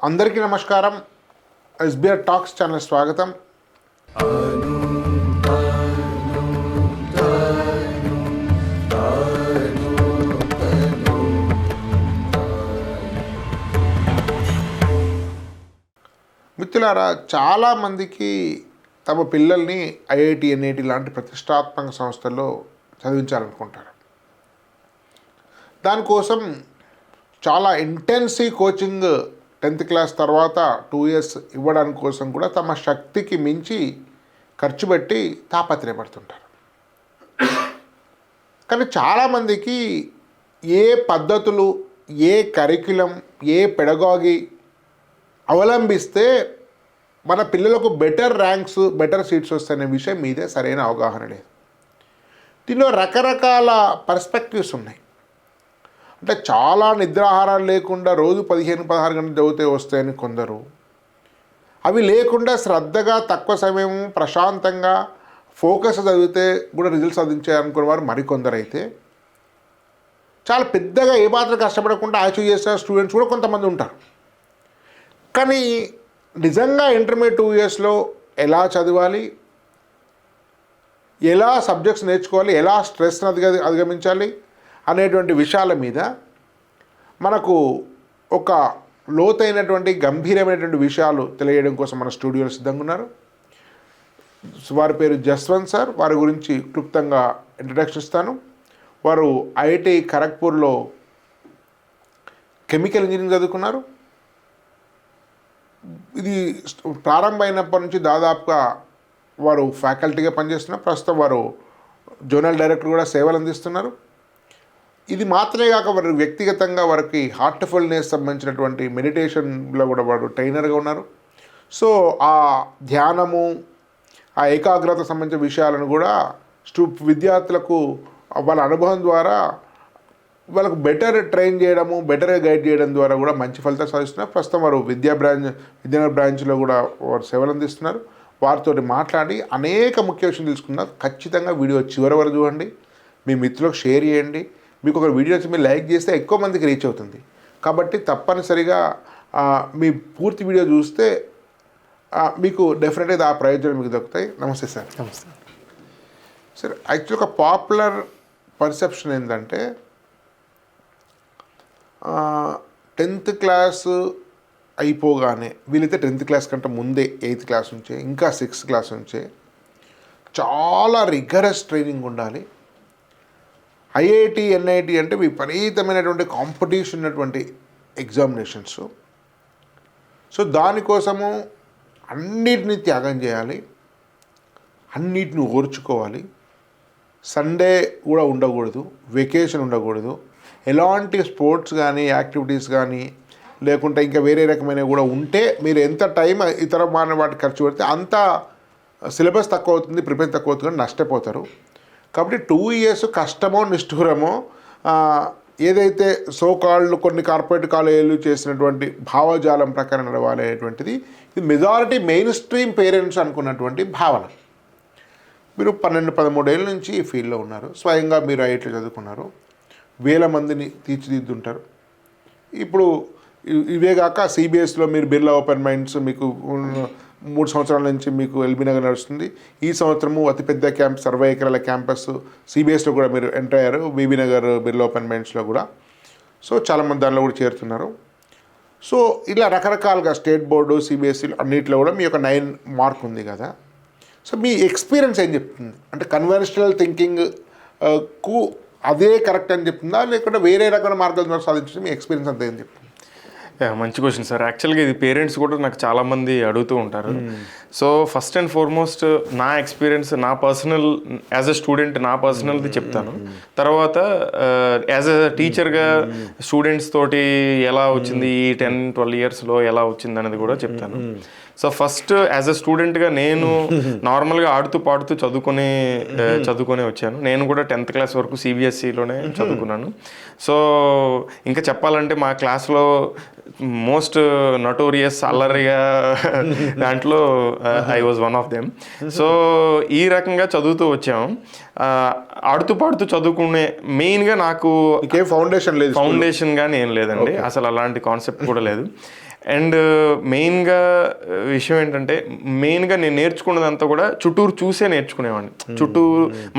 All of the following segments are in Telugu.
అందరికీ నమస్కారం. ఎస్బిఆర్ టాక్స్ ఛానల్ స్వాగతం. మిత్రులారా, చాలామందికి తమ పిల్లల్ని ఐఐటి, ఎన్ఐటి లాంటి ప్రతిష్టాత్మక సంస్థల్లో చదివించాలనుకుంటారు. దానికోసం చాలా ఇంటెన్సివ్ కోచింగ్ 10th క్లాస్ తర్వాత 2 years ఇవ్వడానికి కోసం కూడా తమ శక్తికి మించి ఖర్చు పెట్టి తాపత్రయపడుతుంటారు. కానీ చాలామందికి ఏ పద్ధతులు, ఏ కరిక్యులం, ఏ పెడగాగి అవలంబిస్తే మన పిల్లలకు బెటర్ ర్యాంక్స్, బెటర్ సీట్స్ వస్తాయనే విషయం మీదే సరైన అవగాహన లేదు. దీనిలో రకరకాల పర్స్పెక్టివ్స్ ఉన్నాయి. అంటే చాలా నిద్రాహారాలు లేకుండా రోజు 15-16 గంటలు చదివితే వస్తాయని కొందరు, అవి లేకుండా శ్రద్ధగా తక్కువ సమయం ప్రశాంతంగా ఫోకస్ చదివితే కూడా రిజల్ట్స్ సాధించాయనుకునే వారు మరికొందరు అయితే, చాలా పెద్దగా ఏ మాత్రం కష్టపడకుండా అచీవ్ చేసిన స్టూడెంట్స్ కూడా కొంతమంది ఉంటారు. కానీ నిజంగా ఇంటర్మీడియట్ 2 yearsలో ఎలా చదవాలి, ఎలా సబ్జెక్ట్స్ నేర్చుకోవాలి, ఎలా స్ట్రెస్ని అధిగమించాలి అనేటువంటి విషయాల మీద మనకు ఒక లోతైనటువంటి గంభీరమైనటువంటి విషయాలు తెలియడం కోసం మన స్టూడియోలో సిద్ధంగా ఉన్నారు. వారి పేరు జస్వంత్ సార్. వారి గురించి క్లుప్తంగా ఇంట్రడక్షన్ ఇస్తాను. వారు ఐఐటి ఖరగ్పూర్లో కెమికల్ ఇంజనీరింగ్ చదువుకున్నారు. ఇది ప్రారంభమైనప్పటి నుంచి దాదాపుగా వారు ఫ్యాకల్టీగా పనిచేస్తున్నారు. ప్రస్తుతం వారు జోనల్ డైరెక్టర్ కూడా సేవలు అందిస్తున్నారు. ఇది మాత్రమే కాక వారు వ్యక్తిగతంగా వారికి హార్ట్ఫుల్నెస్ సంబంధించినటువంటి మెడిటేషన్లో కూడా వారు ట్రైనర్గా ఉన్నారు. సో ఆ ధ్యానము, ఆ ఏకాగ్రత సంబంధించిన విషయాలను కూడా విద్యార్థులకు వాళ్ళ అనుభవం ద్వారా వాళ్ళకు బెటర్ ట్రైన్ చేయడము, బెటర్గా గైడ్ చేయడం ద్వారా కూడా మంచి ఫలితాలు సాధిస్తున్నారు. ప్రస్తుతం వారు విద్యానగర్ బ్రాంచ్లో కూడా వారు సేవలు అందిస్తున్నారు. వారితో మాట్లాడి అనేక ముఖ్య విషయం తెలుసుకున్నారు. ఖచ్చితంగా వీడియో చివరి వరకు చూడండి, మీ మిత్రులకు షేర్ చేయండి. మీకు ఒక వీడియో వచ్చి మీరు లైక్ చేస్తే ఎక్కువ మందికి రీచ్ అవుతుంది. కాబట్టి తప్పనిసరిగా మీ పూర్తి వీడియో చూస్తే మీకు డెఫినెట్గా ఆ ప్రయోజనం మీకు దొరుకుతాయి. నమస్తే సార్. నమస్తే సార్, యాక్చువల్గా ఒక పాపులర్ పర్సెప్షన్ ఏంటంటే 10th క్లాస్ అయిపోగానే, వీలైతే 10th క్లాస్ కంటే ముందే 8th క్లాస్ నుంచే, ఇంకా 6th క్లాస్ నుంచే చాలా రిగరస్ ట్రైనింగ్ ఉండాలి. ఐఐటి, ఎన్ఐటి అంటే విపరీతమైనటువంటి కాంపిటీషన్ ఉన్నటువంటి ఎగ్జామినేషన్స్. సో దానికోసము అన్నిటినీ త్యాగం చేయాలి, అన్నిటిని ఓర్చుకోవాలి. సండే కూడా ఉండకూడదు, వెకేషన్ ఉండకూడదు, ఎలాంటి స్పోర్ట్స్ కానీ యాక్టివిటీస్ కానీ లేకుంటే ఇంకా వేరే రకమైన కూడా ఉంటే మీరు ఎంత టైం ఇతర వాటికి ఖర్చు పెడితే అంత సిలబస్ తక్కువ అవుతుంది, ప్రిపేర్ తక్కువ అవుతుంది, కానీ నష్టపోతారు. కాబట్టి 2 years కష్టమో నిష్ఠూరమో ఏదైతే సోకాళ్ళు కొన్ని కార్పొరేట్ కాలేజీలు చేసినటువంటి భావజాలం ప్రకారం నడవాలి అనేటువంటిది ఇది మెజారిటీ మెయిన్ స్ట్రీమ్ పేరెంట్స్ అనుకున్నటువంటి భావన. మీరు 12-13 ఏళ్ళ నుంచి ఈ ఫీల్డ్లో ఉన్నారు. స్వయంగా మీరు ఐఐటీలో చదువుకున్నారు. వేల మందిని తీర్చిదిద్దుంటారు. ఇప్పుడు ఇవే కాక సిబిఎస్లో మీరు బిర్లా ఓపెన్ మైండ్స్ మీకు 3 సంవత్సరాల నుంచి మీకు ఎల్బీ నగర్ నడుస్తుంది. ఈ సంవత్సరము అతిపెద్ద క్యాంప్ 60 ఎకరాల క్యాంపస్ సిబిఎస్లో కూడా మీరు ఎంటర్ అయ్యారు, బీబీ నగర్ బిర్లా ఓపెన్ మైండ్స్లో కూడా. సో చాలామంది దానిలో కూడా చేరుతున్నారు. సో ఇలా రకరకాలుగా స్టేట్ బోర్డు, సిబిఎస్ఈ అన్నింటిలో కూడా మీ యొక్క 9 మార్క్ ఉంది కదా. సో మీ ఎక్స్పీరియన్స్ ఏం చెప్తుంది? అంటే కన్వెన్షనల్ థింకింగ్ కు అదే కరెక్ట్ అని చెప్తుందా, లేకుంటే వేరే రకమైన మార్గాల ద్వారా సాధించి మీ ఎక్స్పీరియన్స్ అంతా ఏం చెప్తుంది? మంచి క్వశ్చన్ సార్. యాక్చువల్గా ఇది పేరెంట్స్ కూడా నాకు చాలామంది అడుగుతూ ఉంటారు. సో ఫస్ట్ అండ్ ఫార్మోస్ట్ నా ఎక్స్పీరియన్స్, నా పర్సనల్ యాజ్ ఎ స్టూడెంట్ నా పర్సనల్ది చెప్తాను. తర్వాత యాజ్ ఎ టీచర్గా స్టూడెంట్స్ తోటి ఎలా వచ్చింది ఈ 10-12 yearsలో ఎలా వచ్చింది అనేది కూడా చెప్తాను. సో ఫస్ట్ యాజ్ ఎ స్టూడెంట్గా నేను నార్మల్గా ఆడుతూ పాడుతూ చదువుకొని వచ్చాను. నేను కూడా 10th క్లాస్ వరకు సిబిఎస్ఈలోనే చదువుకున్నాను. సో ఇంకా చెప్పాలంటే మా క్లాస్లో మోస్ట్ నటోరియస్ అల్లరిగా దాంట్లో I was one of them. So ఈ రకంగా చదువుతూ వచ్చాము. ఆడుతూ పాడుతూ చదువుకునే మెయిన్గా నాకు ఫౌండేషన్ కానీ ఏం లేదండి. అసలు అలాంటి కాన్సెప్ట్ కూడా లేదు. అండ్ మెయిన్గా విషయం ఏంటంటే మెయిన్గా నేను నేర్చుకున్నదంతా కూడా చుట్టూరు చూసే నేర్చుకునేవాడిని. చుట్టూ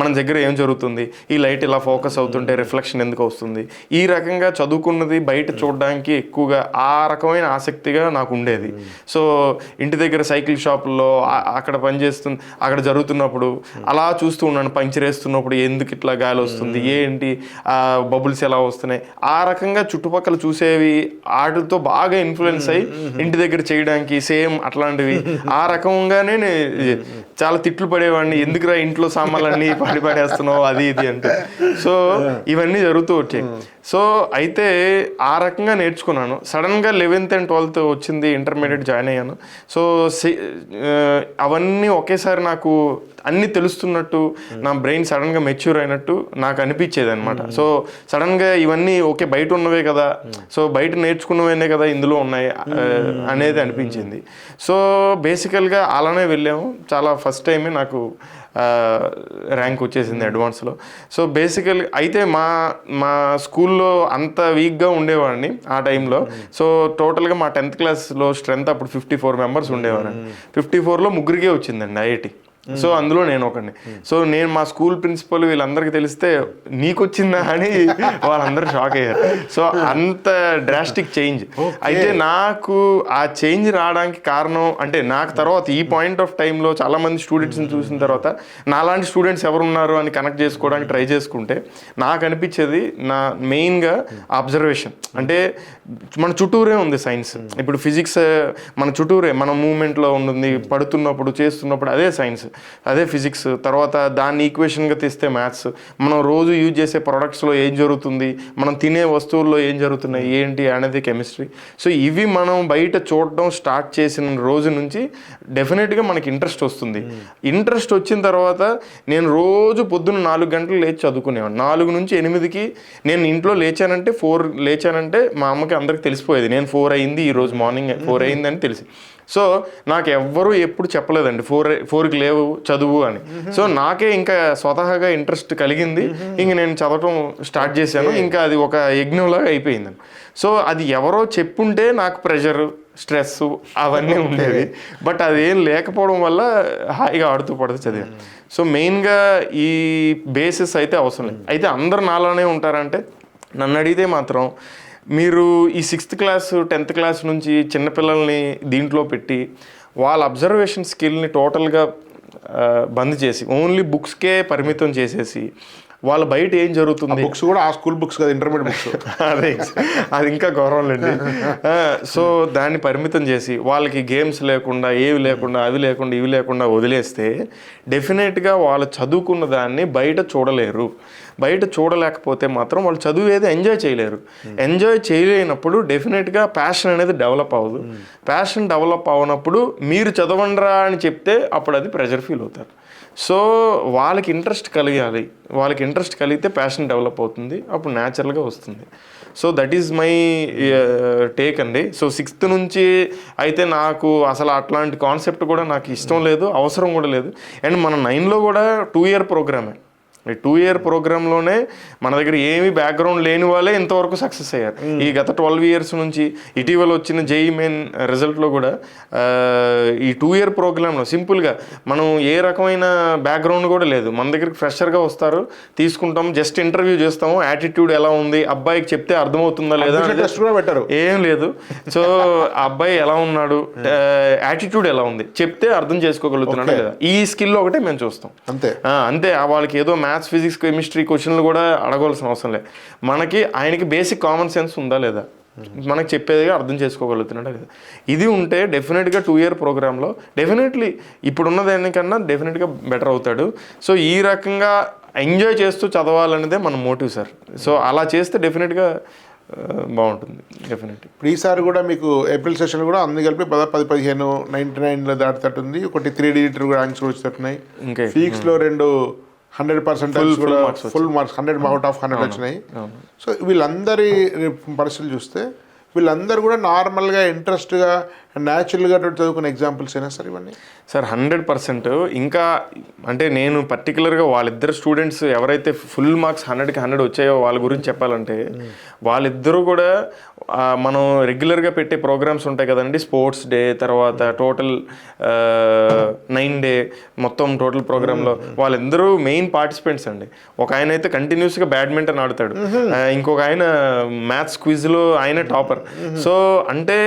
మన దగ్గర ఏం జరుగుతుంది, ఈ లైట్ ఇలా ఫోకస్ అవుతుంటే రిఫ్లెక్షన్ ఎందుకు వస్తుంది, ఈ రకంగా చదువుకున్నది బయట చూడడానికి ఎక్కువగా ఆ రకమైన ఆసక్తిగా నాకు ఉండేది. సో ఇంటి దగ్గర సైకిల్ షాపుల్లో అక్కడ పనిచేస్తుంది, అక్కడ జరుగుతున్నప్పుడు అలా చూస్తూ ఉన్నాను. పంచర్ వేస్తున్నప్పుడు ఎందుకు ఇట్లా గాలి వస్తుంది, ఏంటి బబుల్స్ ఎలా వస్తున్నాయి, ఆ రకంగా చుట్టుపక్కల చూసేవి వాటితో బాగా ఇన్ఫ్లుయెన్స్ అయ్యి ఇంటి దగ్గర చేయడానికి సేమ్ అట్లాంటివి ఆ రకంగానే చాలా తిట్లు పడేవాడిని. ఎందుకురా ఇంట్లో సామాన్లన్నీ పడేస్తున్నావు అది ఇది అంటే. సో ఇవన్నీ జరుగుతూ వచ్చాయి. సో అయితే ఆ రకంగా నేర్చుకున్నాను. సడన్గా 11th and 12th వచ్చింది, ఇంటర్మీడియట్ జాయిన్ అయ్యాను. సో అవన్నీ ఒకేసారి నాకు అన్నీ తెలుస్తున్నట్టు, నా బ్రెయిన్ సడన్గా మెచ్యూర్ అయినట్టు నాకు అనిపించేది అనమాట. సో సడన్గా ఇవన్నీ ఓకే బయట ఉన్నవే కదా, సో బయట నేర్చుకున్నవే కదా ఇందులో ఉన్నాయి అనేది అనిపించింది. సో బేసికల్గా అలానే వెళ్ళాము. చాలా ఫస్ట్ టైమే నాకు ర్యాంక్ వచ్చేసింది అడ్వాన్స్లో. సో బేసికల్ అయితే మా స్కూల్లో అంత వీక్గా ఉండేవాడిని ఆ టైంలో. సో టోటల్గా మా 10th క్లాస్లో స్ట్రెంత్ అప్పుడు 54 మెంబర్స్ ఉండేవారు. 54లో ముగ్గురికే వచ్చిందండి ఐఐటి. సో అందులో నేను ఒకడిని. సో నేను మా స్కూల్ ప్రిన్సిపల్ వీళ్ళందరికీ తెలిస్తే నీకు వచ్చిందా అని వాళ్ళందరూ షాక్ అయ్యారు. సో అంత డ్రాస్టిక్ చేంజ్. అయితే నాకు ఆ చేంజ్ రావడానికి కారణం అంటే నాకు తర్వాత ఈ పాయింట్ ఆఫ్ టైంలో చాలామంది స్టూడెంట్స్ని చూసిన తర్వాత నాలాంటి స్టూడెంట్స్ ఎవరున్నారు అని కనెక్ట్ చేసుకోవడానికి ట్రై చేసుకుంటే నాకు అనిపించేది నా మెయిన్గా అబ్జర్వేషన్. అంటే మన చుట్టూరే ఉంది సైన్స్. ఇప్పుడు ఫిజిక్స్ మన చుట్టూరే, మన మూమెంట్లో ఉంటుంది, పడుతున్నప్పుడు చేస్తున్నప్పుడు అదే సైన్స్, అదే ఫిజిక్స్. తర్వాత దాన్ని ఈక్వేషన్గా తీస్తే మ్యాథ్స్. మనం రోజు యూజ్ చేసే ప్రొడక్ట్స్లో ఏం జరుగుతుంది, మనం తినే వస్తువుల్లో ఏం జరుగుతున్నాయి ఏంటి అనేది కెమిస్ట్రీ. సో ఇవి మనం బయట చూడడం స్టార్ట్ చేసిన రోజు నుంచి డెఫినెట్గా మనకి ఇంట్రెస్ట్ వస్తుంది. ఇంట్రెస్ట్ వచ్చిన తర్వాత నేను రోజు పొద్దున్న 4 గంటలు లేచి చదువుకునేవాడిని. 4 నుంచి 8కి నేను ఇంట్లో లేచానంటే 4 లేచానంటే మా అమ్మకి అందరికి తెలిసిపోయేది నేను 4 అయింది ఈరోజు మార్నింగ్ 4 అయింది అని తెలిసి. సో నాకు ఎవ్వరూ ఎప్పుడు చెప్పలేదండి 4కి లేవు చదువు అని. సో నాకే ఇంకా స్వతహాగా ఇంట్రెస్ట్ కలిగింది. ఇంక నేను చదవటం స్టార్ట్ చేశాను. ఇంకా అది ఒక యజ్ఞంలాగా అయిపోయిందండి. సో అది ఎవరో చెప్పుంటే నాకు ప్రెషర్, స్ట్రెస్ అవన్నీ ఉండేవి. బట్ అదేం లేకపోవడం వల్ల హాయిగా ఆడుతూ పడుతూ చదివాను. సో మెయిన్గా ఈ బేసిస్ అయితే అవసరం లేదు. అయితే అందరు నాలానే ఉంటారంటే నన్ను అడిగితే మాత్రం మీరు ఈ 6th క్లాస్ 10th క్లాస్ నుంచి చిన్నపిల్లల్ని దీంట్లో పెట్టి వాళ్ళ అబ్జర్వేషన్ స్కిల్ని టోటల్గా బంద్ చేసి ఓన్లీ బుక్స్కే పరిమితం చేసేసి వాళ్ళ బయట ఏం జరుగుతుంది, బుక్స్ కూడా ఆ స్కూల్ బుక్స్ కదా, ఇంటర్మీడియట్ బుక్స్ అదే అది ఇంకా గౌరవం లేండి. సో దాన్ని పరిమితం చేసి వాళ్ళకి గేమ్స్ లేకుండా ఏవి లేకుండా అవి లేకుండా ఇవి లేకుండా వదిలేస్తే డెఫినెట్గా వాళ్ళు చదువుకున్న దాన్ని బయట చూడలేరు. బయట చూడలేకపోతే మాత్రం వాళ్ళు చదువు ఏది ఎంజాయ్ చేయలేరు. ఎంజాయ్ చేయలేనప్పుడు డెఫినెట్గా ప్యాషన్ అనేది డెవలప్ అవ్వదు. ప్యాషన్ డెవలప్ అవ్వనప్పుడు మీరు చదవండిరా అని చెప్తే అప్పుడు అది ప్రెషర్ ఫీల్ అవుతారు. సో వాళ్ళకి ఇంట్రెస్ట్ కలిగాలి. వాళ్ళకి ఇంట్రెస్ట్ కలిగితే ప్యాషన్ డెవలప్ అవుతుంది, అప్పుడు న్యాచురల్గా వస్తుంది. So that is my take అండి. సో 6th నుంచి అయితే నాకు అసలు అట్లాంటి కాన్సెప్ట్ కూడా నాకు ఇష్టం లేదు, అవసరం కూడా లేదు. అండ్ మన 9లో కూడా 2-year ప్రోగ్రామే. ఈ 2-year ప్రోగ్రాంలోనే మన దగ్గర ఏమీ బ్యాక్గ్రౌండ్ లేని వాళ్ళే ఇంతవరకు సక్సెస్ అయ్యారు. ఈ గత 12 years నుంచి ఇటీవల వచ్చిన జేఈ మెయిన్ రిజల్ట్లో కూడా ఈ 2-year ప్రోగ్రాంలో సింపుల్గా మనం ఏ రకమైన బ్యాక్గ్రౌండ్ కూడా లేదు, మన దగ్గరికి ఫ్రెషర్గా వస్తారు, తీసుకుంటాం, జస్ట్ ఇంటర్వ్యూ చేస్తాము, యాటిట్యూడ్ ఎలా ఉంది, అబ్బాయికి చెప్తే అర్థమవుతుందా లేదా పెట్టారు, ఏం లేదు. సో అబ్బాయి ఎలా ఉన్నాడు, యాటిట్యూడ్ ఎలా ఉంది చెప్తే అర్థం చేసుకోగలుగుతున్నాడు లేదా, ఈ స్కిల్ ఒకటే మేము చూస్తాం. అంతే. వాళ్ళకి ఏదో మ్యాథ్స్, ఫిజిక్స్, కెమిస్ట్రీ క్వశ్చన్లు కూడా అడగవలసిన అవసరం లేదు. మనకి ఆయనకి బేసిక్ కామన్ సెన్స్ ఉందా లేదా, మనకు చెప్పేదిగా అర్థం చేసుకోగలుగుతున్నాడా లేదా, ఇది ఉంటే డెఫినెట్గా 2-year ప్రోగ్రాంలో డెఫినెట్లీ ఇప్పుడున్న దానికన్నా డెఫినెట్గా బెటర్ అవుతాడు. సో ఈ రకంగా ఎంజాయ్ చేస్తూ చదవాలనేదే మన మోటివ్ సార్. సో అలా చేస్తే డెఫినెట్గా బాగుంటుంది. డెఫినెట్లీ ఇప్పుడు ఈసారి కూడా మీకు ఏప్రిల్ సెషన్ కూడా అన్ని కలిపి 10-15 99 దాటుతట్టుంది. ఒకటి 3 digit ర్యాంక్స్ కూడా వచ్చేటట్టున్నాయి. ఇంకా ఫిజిక్స్లో 2 100% కూడా ఫుల్ మార్క్స్ 100 అవుట్ ఆఫ్ 100 వచ్చినాయి. సో వీళ్ళందరి పరిస్థితులు చూస్తే వీళ్ళందరూ కూడా నార్మల్గా ఇంట్రెస్ట్గా అండ్ న్యాచురల్గా చదువుకునే ఎగ్జాంపుల్స్ అయినా సార్ ఇవన్నీ? సార్ 100%. ఇంకా అంటే నేను పర్టికులర్గా వాళ్ళిద్దరు స్టూడెంట్స్ ఎవరైతే ఫుల్ మార్క్స్ 100కి 100 వచ్చాయో వాళ్ళ గురించి చెప్పాలంటే వాళ్ళిద్దరూ కూడా మనం రెగ్యులర్గా పెట్టే ప్రోగ్రామ్స్ ఉంటాయి కదండి, స్పోర్ట్స్ డే తర్వాత టోటల్ 9 డే మొత్తం టోటల్ ప్రోగ్రాంలో వాళ్ళిద్దరూ మెయిన్ పార్టిసిపెంట్స్ అండి. ఒక ఆయన అయితే కంటిన్యూస్గా బ్యాడ్మింటన్ ఆడతాడు, ఇంకొక ఆయన మ్యాథ్స్ క్విజ్లో ఆయన టాపర్. సో అంటే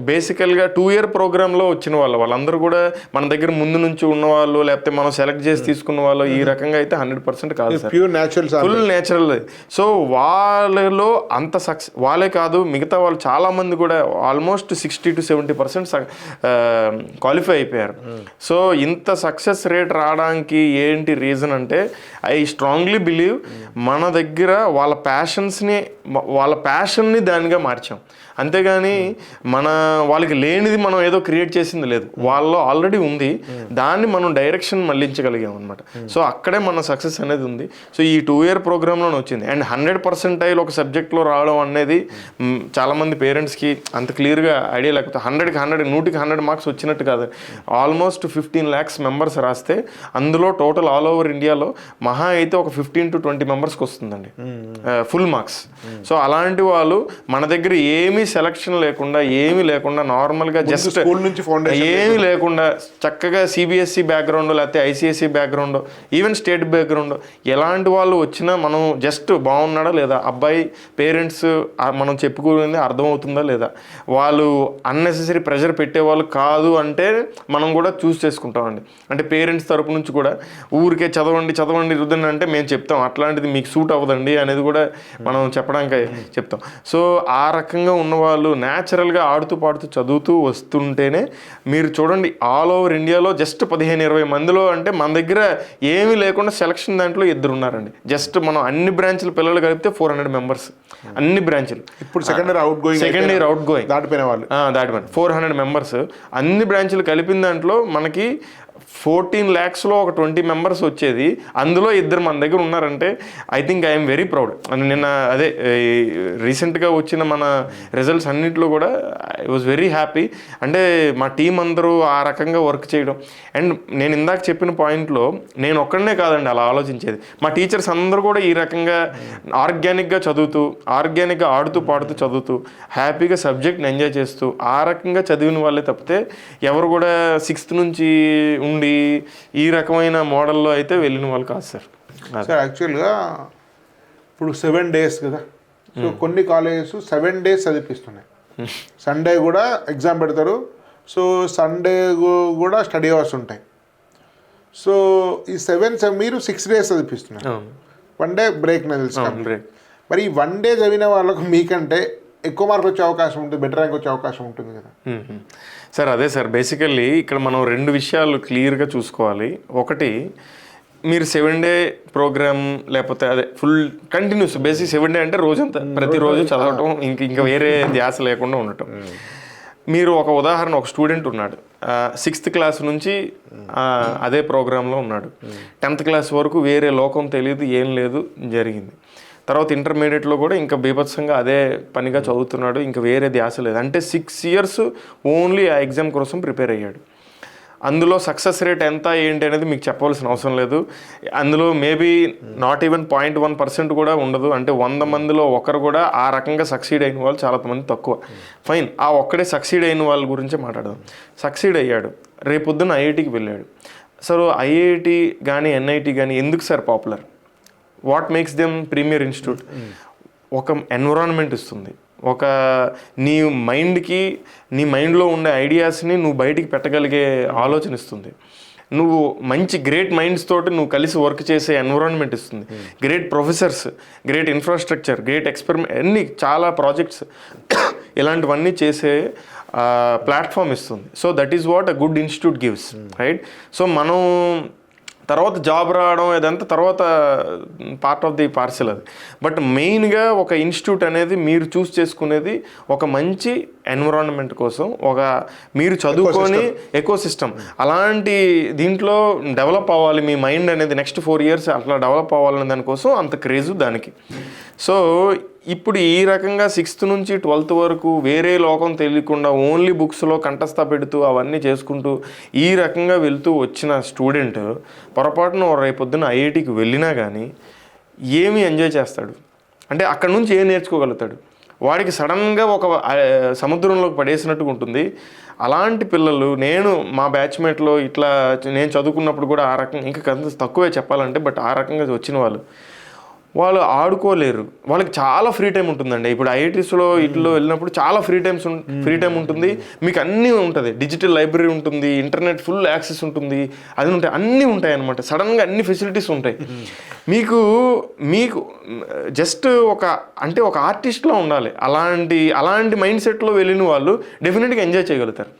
బేసికల్గా 2 year ప్రోగ్రాంలో వచ్చిన వాళ్ళందరూ కూడా మన దగ్గర ముందు నుంచి ఉన్న వాళ్ళు లేకపోతే మనం సెలెక్ట్ చేసి తీసుకున్న వాళ్ళు ఈ రకంగా అయితే 100% కాదు sir, pure natural, full natural. So వాళ్ళలో అంత సక్సెస్ వాళ్ళే కాదు, మిగతా వాళ్ళు చాలామంది కూడా ఆల్మోస్ట్ 60 to 70% క్వాలిఫై అయిపోయారు. సో ఇంత సక్సెస్ రేట్ రావడానికి ఏంటి రీజన్ అంటే ఐ స్ట్రాంగ్లీ బిలీవ్ మన దగ్గర వాళ్ళ ప్యాషన్ని దానిగా మార్చాం. అంతేగాని వాళ్ళకి లేనిది మనం ఏదో క్రియేట్ చేసింది లేదు, వాళ్ళలో ఆల్రెడీ ఉంది, దాన్ని మనం డైరెక్షన్ మళ్ళించగలిగాం అనమాట. సో అక్కడే మన సక్సెస్ అనేది ఉంది. సో ఈ 2 year ప్రోగ్రాంలోనే వచ్చింది. అండ్ 100% ఒక సబ్జెక్ట్లో రావడం అనేది చాలామంది పేరెంట్స్కి అంత క్లియర్గా ఐడియా లేకపోతే 100కి 100 మార్క్స్ వచ్చినట్టు కాదు. ఆల్మోస్ట్ 15 lakhs మెంబర్స్ రాస్తే అందులో టోటల్ ఆల్ ఓవర్ ఇండియాలో మహా అయితే ఒక 15 to 20 మెంబర్స్కి వస్తుందండి ఫుల్ మార్క్స్. సో అలాంటి వాళ్ళు మన దగ్గర ఏమీ సెలక్షన్ లేకుండా ఏమీ లేకుండా నార్మల్గా జస్ట్ స్కూల్ నుంచి ఏమీ లేకుండా చక్కగా సిబిఎస్ఈ బ్యాక్గ్రౌండ్ లేకపోతే ICSE background even state background ఎలాంటి వాళ్ళు వచ్చినా మనం జస్ట్ బాగున్నాడా లేదా, అబ్బాయి పేరెంట్స్ మనం చెప్పుకునేది అర్థమవుతుందా లేదా, వాళ్ళు అన్నెసెసరీ ప్రెషర్ పెట్టేవాళ్ళు కాదు అంటే మనం కూడా చూస్ చేసుకుంటామండి. అంటే పేరెంట్స్ తరపు నుంచి కూడా ఊరికే చదవండి రుద్దండి అంటే మేము చెప్తాం అట్లాంటిది మీకు సూట్ అవ్వదండి అనేది కూడా మనం చెప్పడానికి చెప్తాం. సో ఆ రకంగా ఉన్నవాళ్ళు న్యాచురల్గా ఆడుతూ పాడుతూ చదువుతూ వస్తుంటేనే మీరు చూడండి ఆల్ ఓవర్ ఇండియాలో జస్ట్ 15-20 మందిలో అంటే మన దగ్గర ఏమీ లేకుండా సెలక్షన్ దాంట్లో 2 ఉన్నారండి. జస్ట్ మనం అన్ని బ్రాంచ్ల పిల్లలు కలిపితే 400 members అన్ని బ్రాంచ్లు. ఇప్పుడు సెకండ్ ఇయర్ అవుట్ గోయింగ్ దాటిపోయిన వాళ్ళు 400 members అన్ని బ్రాంచ్లు కలిపిన దాంట్లో మనకి 14 lakhsలో ఒక 20 members వచ్చేది, అందులో 2 మన దగ్గర ఉన్నారంటే I think I'm very proud. నిన్న అదే రీసెంట్గా వచ్చిన మన రిజల్ట్స్ అన్నింటిలో కూడా ఐ వాజ్ వెరీ హ్యాపీ. అంటే మా టీం అందరూ ఆ రకంగా వర్క్ చేయడం. అండ్ నేను ఇందాక చెప్పిన పాయింట్లో నేను ఒక్కడనే కాదండి అలా ఆలోచించేది, మా టీచర్స్ అందరూ కూడా ఈ రకంగా ఆర్గానిక్గా చదువుతూ ఆర్గానిక్గా ఆడుతూ పాడుతూ చదువుతూ హ్యాపీగా సబ్జెక్ట్ని ఎంజాయ్ చేస్తూ ఆ రకంగా చదివిన వాళ్ళే తప్పితే ఎవరు కూడా 6th నుంచి ఉండి ఈ రకమైన మోడల్లో అయితే వెళ్ళిన వాళ్ళు కాదు సార్. సార్ యాక్చువల్గా ఇప్పుడు 7 days కదా, సో కొన్ని కాలేజెస్ 7 days చదివిస్తున్నాయి, సండే కూడా ఎగ్జామ్ పెడతారు, సో సండే కూడా స్టడీ అవర్స్ ఉంటాయి. సో ఈ 7 మీరు 6 days చదివిస్తున్నారు, 1 day బ్రేక్ నాకు తెలుసు. మరి ఈ 1 day చదివిన వాళ్ళకు మీకంటే ఎక్కువ మార్కులు వచ్చే అవకాశం ఉంటుంది, బెటర్ ర్యాంక్ వచ్చే అవకాశం ఉంటుంది కదా సార్. అదే సార్, బేసికల్లీ ఇక్కడ మనం 2 విషయాలు క్లియర్గా చూసుకోవాలి. ఒకటి, మీరు 7 day ప్రోగ్రామ్ లేకపోతే అదే ఫుల్ కంటిన్యూస్ బేసిక్ 7 day అంటే రోజంతా ప్రతిరోజు చదవటం, ఇంకా వేరే ధ్యాస లేకుండా ఉండటం. మీరు ఒక ఉదాహరణ, ఒక స్టూడెంట్ ఉన్నాడు 6th class నుంచి అదే ప్రోగ్రాంలో ఉన్నాడు, 10th class వరకు వేరే లోకం తెలియదు, ఏం లేదు జరిగింది. తర్వాత ఇంటర్మీడియట్లో కూడా ఇంకా బీభత్సంగా అదే పనిగా చదువుతున్నాడు, ఇంకా వేరే ధ్యాస లేదు. అంటే 6 years ఓన్లీ ఆ ఎగ్జామ్ కోసం ప్రిపేర్ అయ్యాడు. అందులో సక్సెస్ రేట్ ఎంత ఏంటి అనేది మీకు చెప్పవలసిన అవసరం లేదు. అందులో మేబీ నాట్ ఈవెన్ 0.1% కూడా ఉండదు. అంటే 100 మందిలో ఒకరు కూడా ఆ రకంగా సక్సీడ్ అయిన వాళ్ళు చాలా మంది తక్కువ. ఫైన్, ఆ ఒక్కడే సక్సీడ్ అయిన వాళ్ళ గురించి మాట్లాడదాం. సక్సీడ్ అయ్యాడు, రేపొద్దున ఐఐటికి వెళ్ళాడు. సో ఐఐటి కానీ ఎన్ఐటి కానీ ఎందుకు sir popular? What makes them premier institute? ఒక ఎన్విరాన్మెంట్ ఇస్తుంది, ఒక నీ మైండ్కి నీ మైండ్లో ఉండే ఐడియాస్ని నువ్వు బయటికి పెట్టగలిగే ఆలోచన ఇస్తుంది. నువ్వు మంచి గ్రేట్ మైండ్స్ తోటి నువ్వు కలిసి వర్క్ చేసే ఎన్విరాన్మెంట్ ఇస్తుంది. Great professors, great infrastructure, great experiment, అన్ని చాలా ప్రాజెక్ట్స్ ఇలాంటివన్నీ చేసే ప్లాట్ఫామ్ ఇస్తుంది. So that is what a good institute gives, right? So మనం తర్వాత జాబ్ రావడం ఇదంతా తర్వాత పార్ట్ ఆఫ్ ది పార్సల్ అది. బట్ మెయిన్గా ఒక ఇన్స్టిట్యూట్ అనేది మీరు చూస్ చేసుకునేది ఒక మంచి ఎన్విరాన్మెంట్ కోసం, ఒక మీరు చదువుకొని ఎకోసిస్టమ్ అలాంటి దీంట్లో డెవలప్ అవ్వాలి మీ మైండ్ అనేది నెక్స్ట్ 4 years అట్లా డెవలప్ అవ్వాలనే దానికోసం అంత క్రేజు దానికి. సో ఇప్పుడు ఈ రకంగా 6th నుంచి 12th వరకు వేరే లోకం తెలియకుండా ఓన్లీ బుక్స్లో కంఠస్థ పెడుతూ అవన్నీ చేసుకుంటూ ఈ రకంగా వెళ్తూ వచ్చిన స్టూడెంట్ పొరపాటున రేపొద్దున ఐఐటికి వెళ్ళినా కానీ ఏమి ఎంజాయ్ చేస్తాడు? అంటే అక్కడ నుంచి ఏం నేర్చుకోగలుగుతాడు? వాడికి సడన్గా ఒక సముద్రంలోకి పడేసినట్టుగా ఉంటుంది. అలాంటి పిల్లలు మా బ్యాచ్మేట్లో ఇట్లా నేను చదువుకున్నప్పుడు కూడా ఆ రకంగా ఇంకా తక్కువే చెప్పాలంటే, బట్ ఆ రకంగా వచ్చిన వాళ్ళు ఆడుకోలేరు. వాళ్ళకి చాలా ఫ్రీ టైం ఉంటుందండి. ఇప్పుడు ఐఐటీస్లో ఇట్లో వెళ్ళినప్పుడు చాలా ఫ్రీ టైం ఉంటుంది. మీకు అన్నీ ఉంటుంది, డిజిటల్ లైబ్రరీ ఉంటుంది, ఇంటర్నెట్ ఫుల్ యాక్సెస్ ఉంటుంది, అది ఉంటాయి, అన్నీ ఉంటాయి అన్నమాట. సడన్గా అన్ని ఫెసిలిటీస్ ఉంటాయి. మీకు జస్ట్ ఒక ఆర్టిస్ట్లా ఉండాలి. అలాంటి మైండ్ సెట్లో వెళ్ళిన వాళ్ళు డెఫినెట్గా ఎంజాయ్ చేయగలుగుతారు.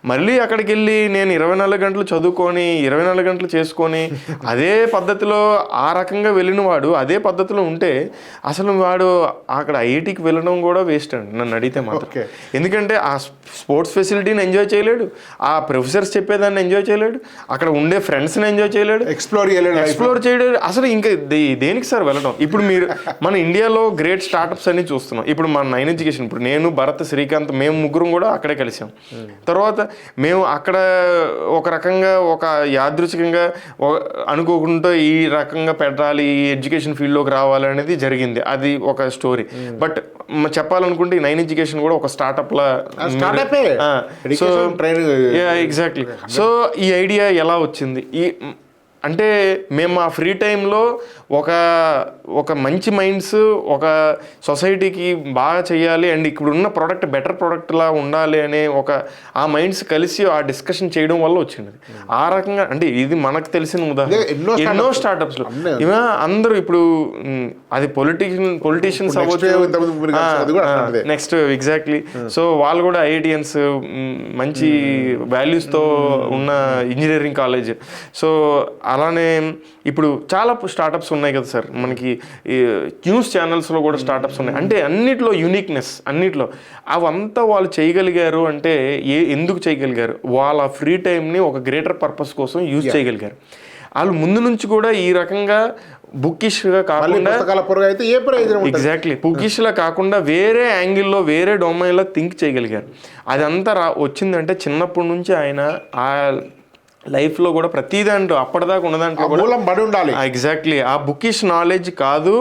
మళ్ళీ అక్కడికి వెళ్ళి నేను 24 గంటలు చదువుకొని 24 గంటలు చేసుకొని అదే పద్ధతిలో ఆ రకంగా వెళ్ళిన వాడు అదే పద్ధతిలో ఉంటే అసలు వాడు అక్కడ ఐఐటికి వెళ్ళడం కూడా వేస్ట్ అండి నన్ను అడిగితే మాత్రం. ఎందుకంటే ఆ స్పోర్ట్స్ ఫెసిలిటీని ఎంజాయ్ చేయలేడు, ఆ ప్రొఫెసర్స్ చెప్పేదాన్ని ఎంజాయ్ చేయలేడు, అక్కడ ఉండే ఫ్రెండ్స్ని ఎంజాయ్ చేయలేడు, ఎక్స్ప్లోర్ చేయలేడు. అసలు ఇంకా దేనికి సార్ వెళ్ళడం? ఇప్పుడు మన ఇండియాలో గ్రేట్ స్టార్టప్స్ అన్ని చూస్తున్నాం. ఇప్పుడు మన 9 ఎడ్యుకేషన్, ఇప్పుడు నేను, భరత్, శ్రీకాంత్, మేము ముగ్గురం కూడా అక్కడే కలిసాం. తర్వాత మేము అక్కడ ఒక రకంగా ఒక యాదృచ్ఛికంగా అనుకోకుండా ఈ రకంగా పెట్టాలి, ఈ ఎడ్యుకేషన్ ఫీల్డ్లోకి రావాలి అనేది జరిగింది. అది ఒక స్టోరీ. బట్ చెప్పాలనుకుంటే ఈ 9 ఎడ్యుకేషన్ కూడా ఒక స్టార్టప్లా. So exactly. సో ఈ ఐడియా ఎలా వచ్చింది అంటే మేము మా ఫ్రీ టైంలో ఒక మంచి మైండ్స్, ఒక సొసైటీకి బాగా చేయాలి అండ్ ఇక్కడ ఉన్న ప్రోడక్ట్ బెటర్ ప్రోడక్ట్లా ఉండాలి అనే ఆ మైండ్స్ కలిసి ఆ డిస్కషన్ చేయడం వల్ల వచ్చింది. ఆ రకంగా అంటే ఇది మనకు తెలిసిన ఉదాహరణ ఎన్నో స్టార్టప్స్లో అందరూ ఇప్పుడు అది పొలిటీషియన్స్ అవ్వచ్చు నెక్స్ట్. ఎగ్జాక్ట్లీ. సో వాళ్ళు కూడా ఐఐటియన్స్, మంచి వాల్యూస్తో ఉన్న ఇంజనీరింగ్ కాలేజ్. సో అలానే ఇప్పుడు చాలా స్టార్టప్స్ ఉన్నాయి కదా సార్ మనకి. న్యూస్ ఛానల్స్లో కూడా స్టార్టప్స్ ఉన్నాయి. అంటే అన్నిట్లో యూనిక్నెస్, అన్నిట్లో అవంతా వాళ్ళు చేయగలిగారు. అంటే ఎందుకు చేయగలిగారు? వాళ్ళ ఫ్రీ టైంని ఒక గ్రేటర్ పర్పస్ కోసం యూజ్ చేయగలిగారు. వాళ్ళు ముందు నుంచి కూడా ఈ రకంగా బుక్కిష్గా కాకుండా ఎగ్జాక్ట్లీ బుక్కిష్లా కాకుండా వేరే యాంగిల్లో వేరే డొమైన్లో థింక్ చేయగలిగారు. అదంతా వచ్చిందంటే చిన్నప్పటి నుంచి ఆయన ఆ లైఫ్లో కూడా ప్రతి దాంట్లో అప్పటిదాకా ఉన్నదాంట్లో కూడా పడి ఉండాలి. ఎగ్జాక్ట్లీ. ఆ బుకిష్ నాలెడ్జ్ కాదు,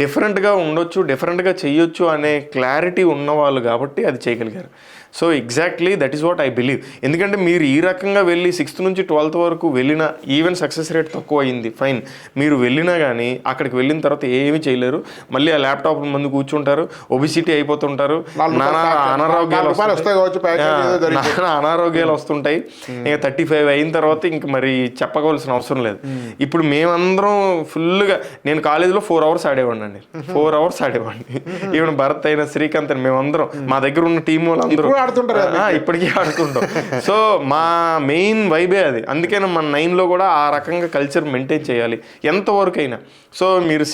డిఫరెంట్గా ఉండొచ్చు, డిఫరెంట్గా చేయొచ్చు అనే క్లారిటీ ఉన్నవాళ్ళు కాబట్టి అది చేయగలిగారు. So exactly that is what I believe. ఎందుకంటే మీరు ఈ రకంగా వెళ్ళి 6th నుంచి 12th వరకు వెళ్ళిన ఈవెన్ సక్సెస్ రేట్ తక్కువ అయింది, ఫైన్. మీరు వెళ్ళినా కానీ అక్కడికి వెళ్ళిన తర్వాత ఏమీ చేయలేరు. మళ్ళీ ఆ ల్యాప్టాప్ ముందు కూర్చుంటారు, ఒబిసిటీ అయిపోతుంటారు, అనారోగ్యాలు వస్తుంటాయి. ఇంకా 35 అయిన తర్వాత ఇంక మరి చెప్పవలసిన అవసరం లేదు. ఇప్పుడు మేమందరం ఫుల్గా, నేను కాలేజీలో 4 hours ఆడేవాడిని అండి. 4 hours ఆడేవాడిని. ఈవెన్ భరత్ అయినా శ్రీకాంత్ అయినా మేమందరం, మా దగ్గర ఉన్న టీం వాళ్ళందరూ ఇప్పటికీ ఆడుతుంటాం. సో మా మెయిన్ వైబే అది. అందుకనే మన 9లో కూడా ఆ రకంగా కల్చర్ మెయింటైన్ చేయాలి ఎంతవరకు అయినా. సో మీరు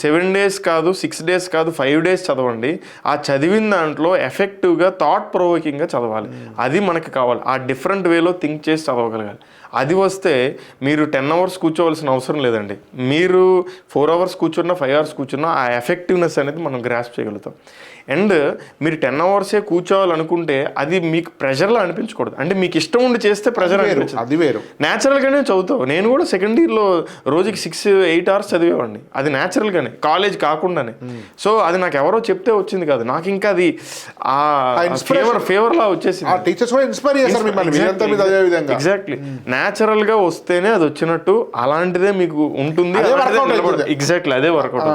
7 days కాదు, 6 days కాదు, 5 days చదవండి. ఆ చదివిన దాంట్లో ఎఫెక్టివ్గా థాట్ ప్రొవోకింగ్గా చదవాలి. అది మనకి కావాలి. ఆ డిఫరెంట్ వేలో థింక్ చేసి చదవగలగాలి. అది వస్తే మీరు 10 hours కూర్చోవలసిన అవసరం లేదండి. మీరు 4 hours కూర్చున్నా, 5 hours కూర్చున్నా ఆ ఎఫెక్టివ్నెస్ అనేది మనం గ్రాస్ప్ చేయగలుగుతాం. అండ్ మీరు 10 hours కూర్చోవాలనుకుంటే అది మీకు ప్రెషర్లా అనిపించకూడదు. అంటే మీకు ఇష్టం ఉండి చేస్తే ప్రెషర్ అనిపించదు, అది వేరు. న్యాచురల్గానే చదువుతావు. నేను కూడా 2nd yearలో రోజుకి 6-8 hours చదివేవాడిని. అది న్యాచురల్గానే, కాలేజ్ కాకుండానే. సో అది నాకు ఎవరో చెప్తే వచ్చింది కాదు, నాకు ఇంకా అది ఫేవర్లా వచ్చేసింది. ఎగ్జాక్ట్లీ. న్యాచురల్గా వస్తేనే అది వచ్చినట్టు, అలాంటిదే మీకు ఉంటుంది. ఎగ్జాక్ట్లీ అదే వర్కౌట్.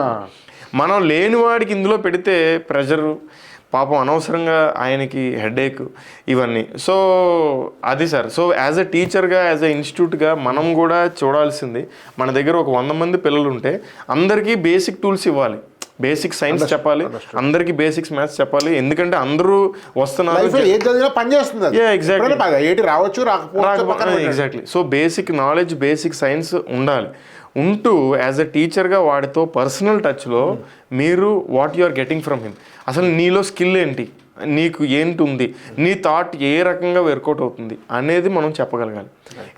మనం లేని వాడికి ఇందులో పెడితే ప్రెషరు, పాపం అనవసరంగా ఆయనకి హెడేక్, ఇవన్నీ. సో అది సార్. సో యాజ్ ఎ టీచర్గా, యాజ్ ఎ ఇన్స్టిట్యూట్గా మనం కూడా చూడాల్సింది, మన దగ్గర ఒక 100 మంది పిల్లలు ఉంటే అందరికీ బేసిక్ టూల్స్ ఇవ్వాలి. బేసిక్ సైన్స్ చెప్పాలి, అందరికి బేసిక్స్ మ్యాథ్స్ చెప్పాలి. ఎందుకంటే అందరూ వస్తున్నారు. Exactly. So basic knowledge, basic science ఉండాలి. ఉంటూ యాజ్ ఎ టీచర్గా వాడితో పర్సనల్ టచ్లో మీరు what you are getting from him, అసలు నీలో స్కిల్ ఏంటి, నీకు ఏంటి ఉంది, నీ థాట్ ఏ రకంగా వర్కౌట్ అవుతుంది అనేది మనం చెప్పగలగాలి.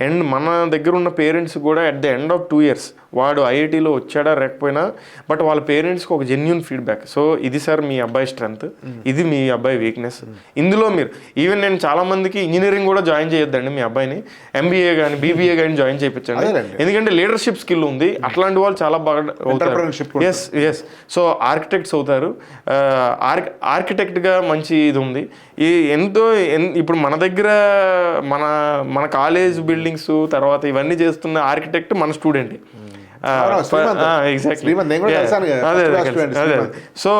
అండ్ మన దగ్గర ఉన్న పేరెంట్స్ కూడా at the end of 2 years వాడు ఐఐటీలో వచ్చాడా లేకపోయినా బట్ వాళ్ళ పేరెంట్స్కి ఒక జెన్యున్ ఫీడ్బ్యాక్. సో ఇది సార్ మీ అబ్బాయి స్ట్రెంగ్త్, ఇది మీ అబ్బాయి వీక్నెస్, ఇందులో మీరు ఈవెన్ నేను చాలా మందికి ఇంజనీరింగ్ కూడా జాయిన్ చేయొద్దండి మీ అబ్బాయిని, ఎంబీఏ కానీ బీబీఏ కానీ జాయిన్ చేయించండి, ఎందుకంటే లీడర్షిప్ స్కిల్ ఉంది, అట్లాంటి వాళ్ళు చాలా బాగా అవుతారు. Yes yes. సో ఆర్కిటెక్ట్స్ అవుతారు, ఆర్కిటెక్ట్గా మంచి ఇది ఉంది. ఈ ఇప్పుడు మన దగ్గర మన మన కాలేజ్ బిల్డింగ్స్ తర్వాత ఇవన్నీ చేస్తున్న ఆర్కిటెక్ట్ మన స్టూడెంట్. ఎగ్జాక్ట్లీ. అదే. సో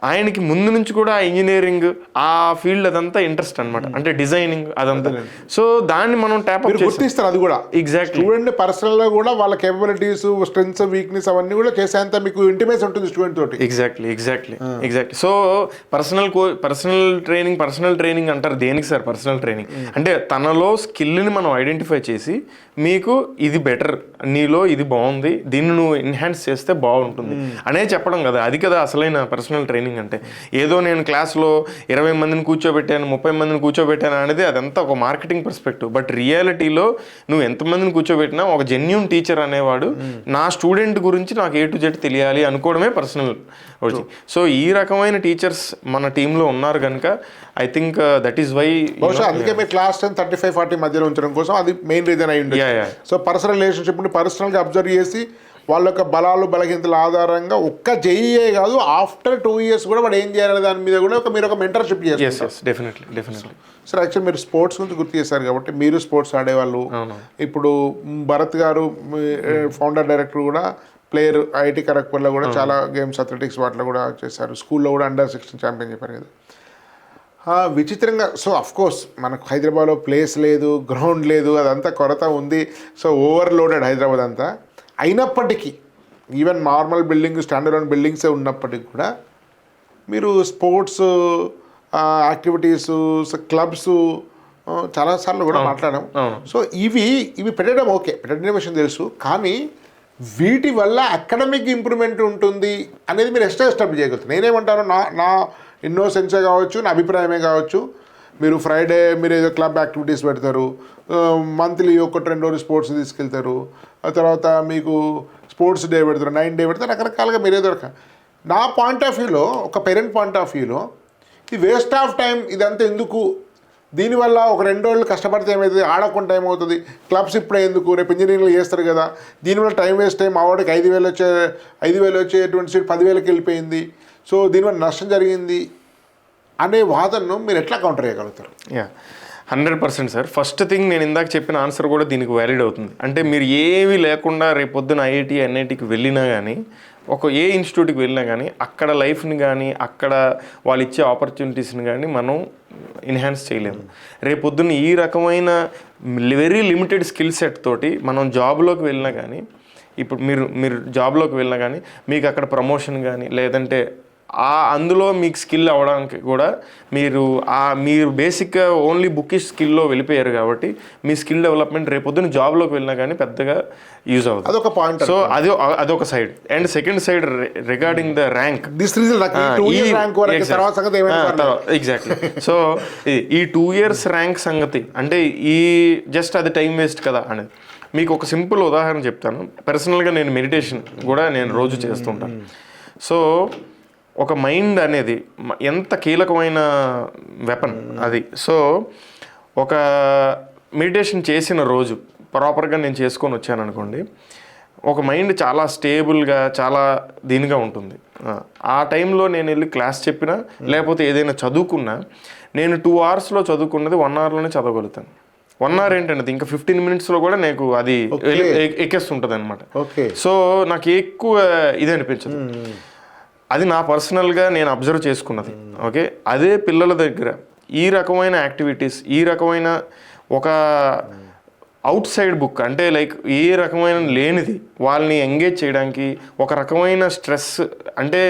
ఆయనకి ముందు నుంచి కూడా ఇంజనీరింగ్ ఆ ఫీల్డ్ అదంతా ఇంట్రెస్ట్ అనమాట, అంటే డిజైనింగ్ అదంతా. సో దాన్ని మనం ట్యాప్ అప్ గుర్తిస్తారు. అది కూడా ఎగ్జాక్ట్లీ స్టూడెంట్ పర్సనల్ గా కూడా వాళ్ళ కేపబిలిటీస్, స్ట్రెంగ్స్, వీక్నెస్ అవన్నీ కూడా చేసేంత మీకు ఇంటిమేట్ ఉంటుంది స్టూడెంట్ తోటి. ఎగ్జాక్ట్లీ. సో పర్సనల్ ట్రైనింగ్ అంటారు. దేనికి సార్ పర్సనల్ ట్రైనింగ్ అంటే తనలో స్కిల్ని మనం ఐడెంటిఫై చేసి మీకు ఇది బెటర్, నీలో ఇది బాగుంది, దీన్ని నువ్వు ఎన్హాన్స్ చేస్తే బాగుంటుంది అనే చెప్పడం కదా. అది కదా అసలైన పర్సనల్ ట్రైనింగ్ అంటే. ఏదో నేను క్లాస్లో 20 మందిని కూర్చోబెట్టాను, 30 మందిని కూర్చోబెట్టాను అనేది అదంతా ఒక మార్కెటింగ్ పర్స్పెక్టివ్. బట్ రియాలిటీలో నువ్వు ఎంతమందిని కూర్చోబెట్టినా ఒక జెన్యూన్ టీచర్ అనేవాడు నా స్టూడెంట్ గురించి నాకు A to Z తెలియాలి అనుకోవడమే పర్సనల్. సో ఈ రకమైన టీచర్స్ మన టీంలో ఉన్నారు కనుక I think that is why అందుకే మీ క్లాస్ 35-40 మధ్యలో ఉంచడం కోసం అది మెయిన్ రీజన్ అయ్యి ఉంటుంది. సో పర్సనల్ రిలేషన్షిప్ ని పర్సనల్గా అబ్జర్వ్ చేసి వాళ్ళ యొక్క బలాలు బలహీనతల ఆధారంగా ఒక్క జేఈఏ కాదు, ఆఫ్టర్ 2 years కూడా వాడు ఏం చేయాలి దాని మీద కూడా మీరు ఒక మెంటర్షిప్ చేస్తారు. డెఫినెట్లీ. సార్ యాక్చువల్ మీరు స్పోర్ట్స్ గురించి గుర్తు చేశారు కాబట్టి మీరు స్పోర్ట్స్ ఆడేవాళ్ళు. ఇప్పుడు భరత్ గారు ఫౌండర్ డైరెక్టర్ కూడా ప్లేయర్, ఐఐటి ఖరగ్పూర్లో కూడా చాలా గేమ్స్ అథ్లెటిక్స్ వాటిలో కూడా చేశారు. స్కూల్లో కూడా Under-16 ఛాంపియన్ చెప్పారు కదా. విచిత్రంగా సో అఫ్కోర్స్ మనకు హైదరాబాద్లో ప్లేస్ లేదు, గ్రౌండ్ లేదు, అదంతా కొరత ఉంది. సో ఓవర్లోడెడ్ హైదరాబాద్ అంతా. అయినప్పటికీ ఈవెన్ నార్మల్ బిల్డింగ్, స్టాండర్డ్ బిల్డింగ్సే ఉన్నప్పటికీ కూడా మీరు స్పోర్ట్స్ యాక్టివిటీస్, క్లబ్స్ చాలాసార్లు కూడా మాట్లాడాం. సో ఇవి పెట్టడం ఓకే, పెట్టడం విషయం తెలుసు, కానీ వీటి వల్ల అకాడమిక్ ఇంప్రూవ్మెంట్ ఉంటుంది అనేది మీరు ఎస్టాబ్లిష్ చేయగలుగుతారు. నేనేమంటాను, నా ఇన్నోసెన్సే కావచ్చు, నా అభిప్రాయమే కావచ్చు, మీరు ఫ్రైడే మీరు ఏదో క్లబ్ యాక్టివిటీస్ పెడతారు, మంత్లీ 1-2 రోజులు స్పోర్ట్స్ తీసుకెళ్తారు, ఆ తర్వాత మీకు స్పోర్ట్స్ డే పెడతారు, 9 డే పెడతారు, రకరకాలుగా మీరే దొరక. నా పాయింట్ ఆఫ్ వ్యూలో, ఒక పేరెంట్ పాయింట్ ఆఫ్ వ్యూలో ఇది వేస్ట్ ఆఫ్ టైం, ఇదంతా ఎందుకు, దీనివల్ల ఒక 2 రోజులు కష్టపడితే ఏమవుతుంది, ఆడకుండా ఏమవుతుంది, క్లబ్స్ ఇప్పుడే ఎందుకు, రేపు ఇంజనీరింగ్లు చేస్తారు కదా, దీనివల్ల టైం వేస్ట్ అయ్యి మా వాడికి 5,000 వచ్చేటువంటి సీట్ 10,000కి వెళ్ళిపోయింది, సో దీనివల్ల నష్టం జరిగింది అనే వాదనను మీరు ఎట్లా కౌంటర్ చేయగలుగుతారు? 100% సార్. ఫస్ట్ థింగ్ నేను ఇందాక చెప్పిన ఆన్సర్ కూడా దీనికి వ్యాలిడ్ అవుతుంది. అంటే మీరు ఏవి లేకుండా రేపొద్దున ఐఐటి, ఎన్ఐటికి వెళ్ళినా కానీ, ఏ ఇన్స్టిట్యూట్కి వెళ్ళినా కానీ అక్కడ లైఫ్ని కానీ అక్కడ వాళ్ళు ఇచ్చే ఆపర్చునిటీస్ని కానీ మనం ఎన్హాన్స్ చేయలేము. రేపొద్దున ఈ రకమైన వెరీ లిమిటెడ్ స్కిల్ సెట్ తోటి మనం జాబ్లోకి వెళ్ళినా కానీ, ఇప్పుడు మీరు జాబ్లోకి వెళ్ళినా కానీ మీకు అక్కడ ప్రమోషన్ కానీ లేదంటే అందులో మీకు స్కిల్ అవ్వడానికి కూడా మీరు బేసిక్గా ఓన్లీ బుకిష్ స్కిల్లో వెళ్ళిపోయారు కాబట్టి మీ స్కిల్ డెవలప్మెంట్ రేపొద్దున జాబ్లోకి వెళ్ళినా కానీ పెద్దగా యూజ్ అవుతుంది. అదొక పాయింట్. సో అదొక side. And second side regarding the rank, exactly. So ఈ 2 years ర్యాంక్ సంగతి అంటే జస్ట్ అది టైం వేస్ట్ కదా అనేది. మీకు ఒక సింపుల్ ఉదాహరణ చెప్తాను. పర్సనల్గా నేను మెడిటేషన్ కూడా నేను రోజు చేస్తుంటాను. సో ఒక మైండ్ అనేది ఎంత కీలకమైన వెపన్ అది. సో ఒక మెడిటేషన్ చేసిన రోజు ప్రాపర్గా నేను చేసుకొని వచ్చాను అనుకోండి, ఒక మైండ్ చాలా స్టేబుల్గా చాలా దీనిగా ఉంటుంది. ఆ టైంలో నేను వెళ్ళి క్లాస్ చెప్పినా లేకపోతే ఏదైనా చదువుకున్నా, నేను 2 hours చదువుకున్నది 1 hourలోనే చదవగలుగుతాను. 1 hour ఏంటంటే ఇంకా 15 minutes కూడా నాకు అది ఎక్కేస్తుంటుంది అనమాట. సో నాకు ఎక్కువ ఇది అనిపించదు. అది నా పర్సనల్గా నేను అబ్జర్వ్ చేసుకున్నది. ఓకే, అదే పిల్లల దగ్గర ఈ రకమైన యాక్టివిటీస్, ఈ రకమైన ఒక అవుట్ సైడ్ బుక్ అంటే లైక్ ఏ రకమైన లేనిది వాళ్ళని ఎంగేజ్ చేయడానికి ఒక రకమైన స్ట్రెస్ అంటే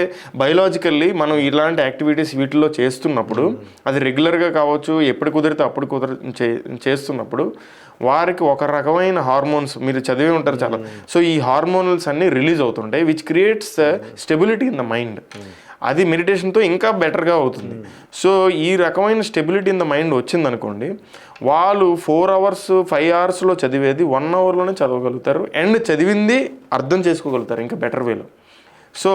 బయలాజికల్లీ మనం ఇలాంటి యాక్టివిటీస్ వీటిలో చేస్తున్నప్పుడు అది రెగ్యులర్గా కావచ్చు, ఎప్పుడు కుదిరితే అప్పుడు చేస్తున్నప్పుడు వారికి ఒక రకమైన హార్మోన్స్ మీరు చదివే ఉంటారు చాలా. సో ఈ హార్మోనల్స్ అన్నీ రిలీజ్ అవుతుంటాయి which creates stability in the mind. అది మెడిటేషన్తో ఇంకా బెటర్గా అవుతుంది. సో ఈ రకమైన స్టెబిలిటీ ఇన్ ద మైండ్ వచ్చిందనుకోండి, వాళ్ళు 4 hours 5 hours చదివేది 1 hourలోనే చదవగలుగుతారు అండ్ చదివింది అర్థం చేసుకోగలుగుతారు ఇంకా బెటర్ వేలో. సో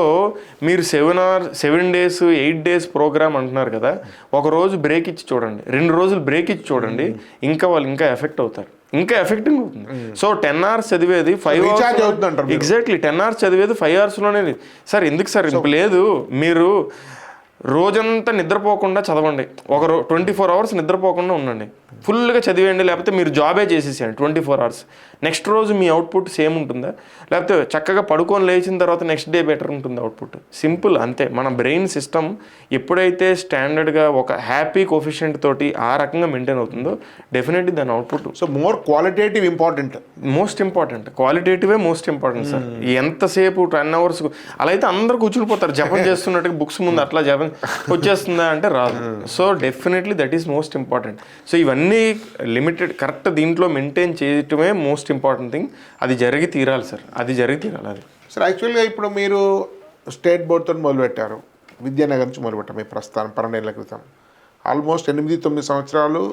మీరు 7 days 8 days ప్రోగ్రామ్ అంటున్నారు కదా, ఒక రోజు బ్రేక్ ఇచ్చి చూడండి, 2 రోజులు బ్రేక్ ఇచ్చి చూడండి, ఇంకా వాళ్ళు ఇంకా ఎఫెక్ట్ అవుతారు, ఇంకా ఎఫెక్టింగ్ అవుతుంది. సో 10 hours చదివేది 5 hours, ఎగ్జాక్ట్లీ 10 hours చదివేది 5 hours సార్ ఎందుకు సార్ లేదు, మీరు రోజంతా నిద్రపోకుండా చదవండి, 24 hours నిద్రపోకుండా ఉండండి, ఫుల్గా చదివేయండి, లేకపోతే మీరు జాబే చేసేసేయండి 24 hours. నెక్స్ట్ రోజు మీ అవుట్పుట్ సేమ్ ఉంటుందా, లేకపోతే చక్కగా పడుకొని లేచిన తర్వాత నెక్స్ట్ డే బెటర్ ఉంటుంది అవుట్పుట్. సింపుల్ అంతే. మన బ్రెయిన్ సిస్టమ్ ఎప్పుడైతే స్టాండర్డ్గా ఒక హ్యాపీ కోఫిషియంట్ తోటి ఆ రకంగా మెయింటైన్ అవుతుందో డెఫినెట్లీ దాని output. So more qualitative important, most important, క్వాలిటేటివే మోస్ట్ ఇంపార్టెంట్ సార్. ఎంతసేపు 10 hours అలా అయితే అందరూ కూర్చునిపోతారు జపం చేస్తున్నట్టుగా బుక్స్ ముందు, అట్లా జపం వచ్చేస్తుందా అంటే రాదు. So definitely that is most important. So ఇవన్నీ లిమిటెడ్ కరెక్ట్ దీంట్లో మెయింటైన్ చేయటమే మోస్ట్ ఇంపార్టెంట్ థింగ్. అది జరిగి తీరాలి సార్, అది జరిగి తీరాలి. అది సార్ యాక్చువల్గా ఇప్పుడు మీరు స్టేట్ బోర్డ్తో మొదలుపెట్టారు, విద్యానగర్ నుంచి మొదలుపెట్టారు మీ ప్రస్థానం 12 ఏళ్ల క్రితం. ఆల్మోస్ట్ 8-9 సంవత్సరాలు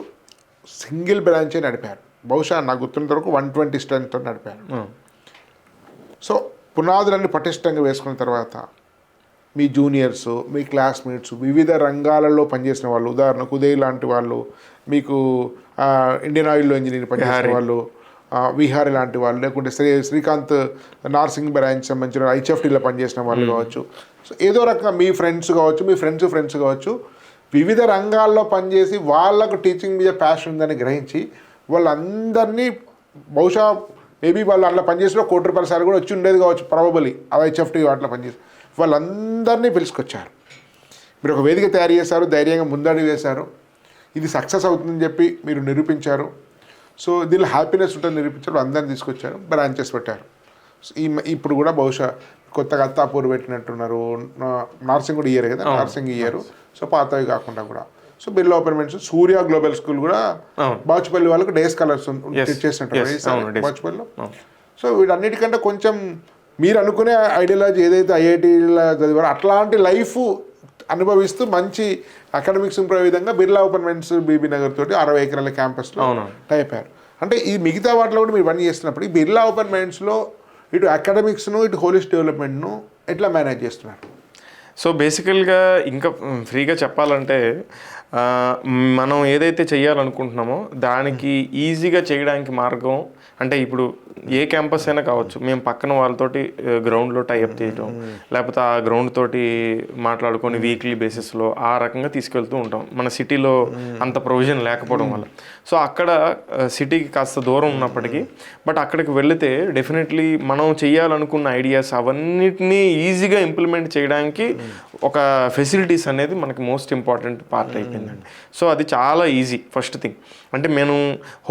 సింగిల్ బ్రాంచే నడిపారు. బహుశా నాకు గుర్తున్నంత వరకు 120 స్ట్రెంగ్త్తో నడిపారు. సో పునాదులన్నీ పటిష్టంగా వేసుకున్న తర్వాత మీ జూనియర్స్, మీ క్లాస్మేట్స్, వివిధ రంగాలలో పనిచేసిన వాళ్ళు, ఉదాహరణకు ఉదయ్ లాంటి వాళ్ళు, మీకు ఇండియన్ ఆయిల్లో ఇంజనీర్ పనిచేసిన వాళ్ళు, విహారీ లాంటి వాళ్ళు, లేకుంటే శ్రీకాంత్ నార్సింగ్ బ్రాంచ్ సంబంధించిన ఐహెఫ్టీలో పనిచేసిన వాళ్ళు కావచ్చు. సో ఏదో రకంగా మీ ఫ్రెండ్స్ కావచ్చు, మీ ఫ్రెండ్స్ కావచ్చు, వివిధ రంగాల్లో పనిచేసి వాళ్ళకు టీచింగ్ మీద ప్యాషన్ ఉందని గ్రహించి వాళ్ళందరినీ బహుశా మేబీ వాళ్ళు అట్లా పనిచేసిన ₹1 కోటి సార్ కూడా వచ్చి ఉండేది కావచ్చు ప్రాబబుల్లీ, ఐహెఫ్టీ వాటిలో పనిచేసి వాళ్ళందరినీ పిలుచుకొచ్చారు. మీరు ఒక వేదిక తయారు చేశారు, ధైర్యంగా ముందడుగు వేశారు, ఇది సక్సెస్ అవుతుందని చెప్పి మీరు నిరూపించారు. సో దీనిలో హ్యాపీనెస్ ఉంటుంది నిరూపించారు, అందరిని తీసుకొచ్చారు, బ్రాంచెస్ పెట్టారు. ఇప్పుడు కూడా బహుశా కొత్తగా అత్తాపూర్ పెట్టినట్టున్నారు, నార్సింగ్ కూడా ఇయ్యారు కదా, నార్సింగ్ ఇయ్యారు. సో పాతవి కాకుండా కూడా సో బిర్లా ఓపెన్ మెంట్స్, సూర్య గ్లోబల్ స్కూల్ కూడా బాచుపల్లి వాళ్ళకి డేస్ కలర్స్ చేసినట్టు బాచుపల్లిలో. సో వీటన్నిటికంటే కొంచెం మీరు అనుకునే ఐడియాలజీ ఏదైతే ఐఐటీలో చదివారో అట్లాంటి లైఫ్ అనుభవిస్తూ మంచి అకాడమిక్స్ ఇంప్రూవ్ విధంగా బిర్లా ఓపెన్ మెంట్స్ బీబీ నగర్ తోటి 60 ఎకరాల క్యాంపస్లో టైపారు. అంటే ఈ మిగతా వాటిలో కూడా మీరు పని చేస్తున్నప్పుడు ఈ బిర్లా ఓపెన్ మెంట్స్లో ఇటు అకాడమిక్స్ను ఇటు హోలిస్టిక్ డెవలప్మెంట్ను ఎట్లా మేనేజ్ చేస్తున్నారు? సో బేసికల్గా ఇంకా ఫ్రీగా చెప్పాలంటే మనం ఏదైతే చేయాలనుకుంటున్నామో దానికి ఈజీగా చేయడానికి మార్గం అంటే ఇప్పుడు ఏ క్యాంపస్ అయినా కావచ్చు, మేము పక్కన వాళ్ళతోటి గ్రౌండ్లో టైఅప్ చేయటం, లేకపోతే ఆ గ్రౌండ్ తోటి మాట్లాడుకొని వీక్లీ బేసిస్లో ఆ రకంగా తీసుకెళ్తూ ఉంటాం మన సిటీలో అంత ప్రొవిజన్ లేకపోవడం వల్ల. సో అక్కడ సిటీకి కాస్త దూరం ఉన్నప్పటికీ బట్ అక్కడికి వెళితే డెఫినెట్లీ మనం చేయాలనుకున్న ఐడియాస్ అవన్నిటినీ ఈజీగా ఇంప్లిమెంట్ చేయడానికి ఒక ఫెసిలిటీస్ అనేది మనకి మోస్ట్ ఇంపార్టెంట్ పార్ట్ అయిపోయిందండి. సో అది చాలా ఈజీ ఫస్ట్ థింగ్. అంటే నేను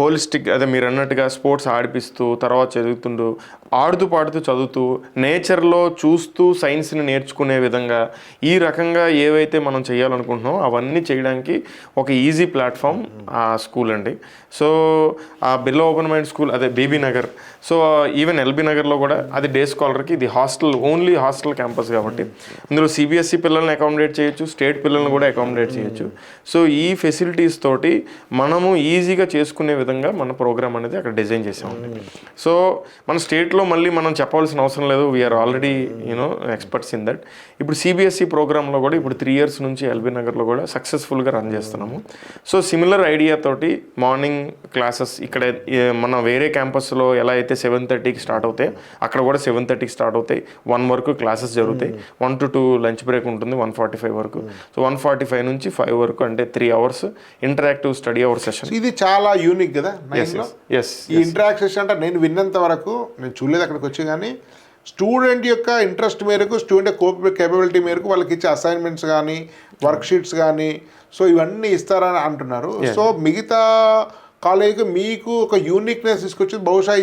హోలిస్టిక్ అదే మీరు అన్నట్టుగా స్పోర్ట్స్ ఆడిపిస్తూ తర్వాత చదువుతుంటూ ఆడుతూ పాడుతూ చదువుతూ నేచర్లో చూస్తూ సైన్స్ని నేర్చుకునే విధంగా ఈ రకంగా ఏవైతే మనం చేయాలనుకుంటున్నామో అవన్నీ చేయడానికి ఒక ఈజీ ప్లాట్ఫామ్ ఆ స్కూల్ అండి. సో ఆ బిర్లా ఓపెన్ మైండ్ స్కూల్ అదే బీబీ నగర్, సో ఈవెన్ ఎల్బీ నగర్లో కూడా అది డే స్కాలర్కి ఇది హాస్టల్ ఓన్లీ హాస్టల్ క్యాంపస్ కాబట్టి ఇందులో సిబిఎస్ఈ పిల్లల్ని అకామిడేట్ చేయొచ్చు, స్టేట్ పిల్లల్ని కూడా అకామిడేట్ చేయొచ్చు. సో ఈ ఫెసిలిటీస్ తోటి మనము ఈజీగా చేసుకునే విధంగా మన ప్రోగ్రామ్ అనేది అక్కడ డిజైన్ చేసామండి. సో మన స్టేట్లో మళ్ళీ మనం చెప్పాల్సిన అవసరం లేదు, we are already experts in that. ఇప్పుడు సిబిఎస్ఈ ప్రోగ్రాంలో కూడా ఇప్పుడు 3 years నుంచి ఎల్బీ నగర్లో కూడా సక్సెస్ఫుల్గా రన్ చేస్తున్నాము. సో సిమిలర్ ఐడియా తోటి మార్నింగ్ క్లాసెస్ ఇక్కడ మన వేరే క్యాంపస్లో ఎలా అయితే 7:30కి స్టార్ట్ అవుతాయి అక్కడ కూడా 7:30కి స్టార్ట్ అవుతాయి, 1 వరకు క్లాసెస్ జరుగుతాయి, 1 to 2 లంచ్ బ్రేక్ ఉంటుంది 1:45 వరకు. సో 1:45 నుంచి 5 వరకు అంటే 3 hours interactive study hour session. ఇది చాలా యూనిక్ కదా ఈ ఇంటరాక్ట్ సెషన్. అంటే నేను విన్నంత వరకు నేను చూడలేదు అక్కడికి వచ్చి, కానీ స్టూడెంట్ యొక్క ఇంట్రెస్ట్ మేరకు స్టూడెంట్ కేపబిలిటీ మేరకు వాళ్ళకి ఇచ్చే అసైన్మెంట్స్ కానీ వర్క్ షీట్స్ కానీ సో ఇవన్నీ ఇస్తారని అంటున్నారు. సో మిగతా కాలేజ్కి మీకు ఒక యూనిక్నెస్ తీసుకొచ్చింది బహుశా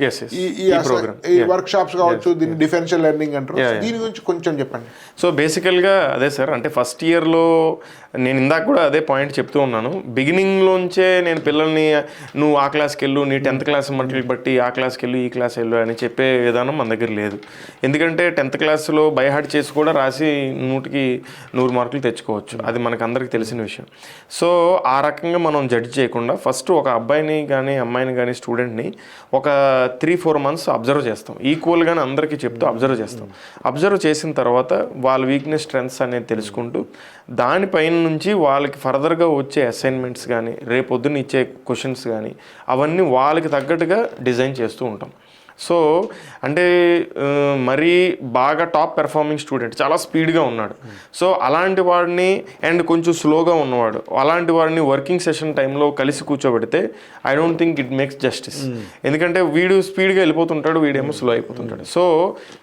Yes, yes. ఈ program. ఈ వర్క్ షాప్స్ కావచ్చు, దీన్ని డిఫరెన్షియల్ లెర్నింగ్ అంటారు. దీని గురించి కొంచెం చెప్పండి. సో బేసికల్గా అదే సార్, అంటే ఫస్ట్ ఇయర్లో నేను ఇందాక కూడా అదే పాయింట్ చెప్తూ ఉన్నాను. బిగినింగ్లోంచే నేను పిల్లల్ని నువ్వు ఆ క్లాస్కి వెళ్ళు, నీ 10th క్లాస్ మార్కులు బట్టి ఆ క్లాస్కి వెళ్ళు, ఈ క్లాస్ వెళ్ళు అని చెప్పే విధానం మన దగ్గర లేదు. ఎందుకంటే 10th క్లాస్లో బై హార్ట్ చేసి కూడా రాసి 100కి 100 మార్కులు తెచ్చుకోవచ్చు, అది మనకు అందరికీ తెలిసిన విషయం. సో ఆ రకంగా మనం జడ్జ్ చేయకుండా ఫస్ట్ ఒక అబ్బాయిని కానీ అమ్మాయిని కానీ స్టూడెంట్ని ఒక 3-4 మంత్స్ అబ్జర్వ్ చేస్తాం. ఈక్వల్గానే అందరికీ చెప్తూ అబ్జర్వ్ చేస్తాం. అబ్జర్వ్ చేసిన తర్వాత వాళ్ళ వీక్నెస్ స్ట్రెంగ్స్ అనేది తెలుసుకుంటూ దానిపైన నుంచి వాళ్ళకి ఫర్దర్గా వచ్చే అసైన్మెంట్స్ కానీ రేపొద్దున ఇచ్చే క్వశ్చన్స్ కానీ అవన్నీ వాళ్ళకి తగ్గట్టుగా డిజైన్ చేస్తూ ఉంటాం. సో అంటే మరీ బాగా టాప్ పెర్ఫార్మింగ్ స్టూడెంట్ చాలా స్పీడ్గా ఉన్నాడు, సో అలాంటి వాడిని అండ్ కొంచెం స్లోగా ఉన్నవాడు అలాంటి వాడిని వర్కింగ్ సెషన్ టైంలో కలిసి కూర్చోబెడితే I don't think it makes justice. ఎందుకంటే వీడు స్పీడ్గా వెళ్ళిపోతుంటాడు, వీడేమో స్లో అయిపోతుంటాడు. సో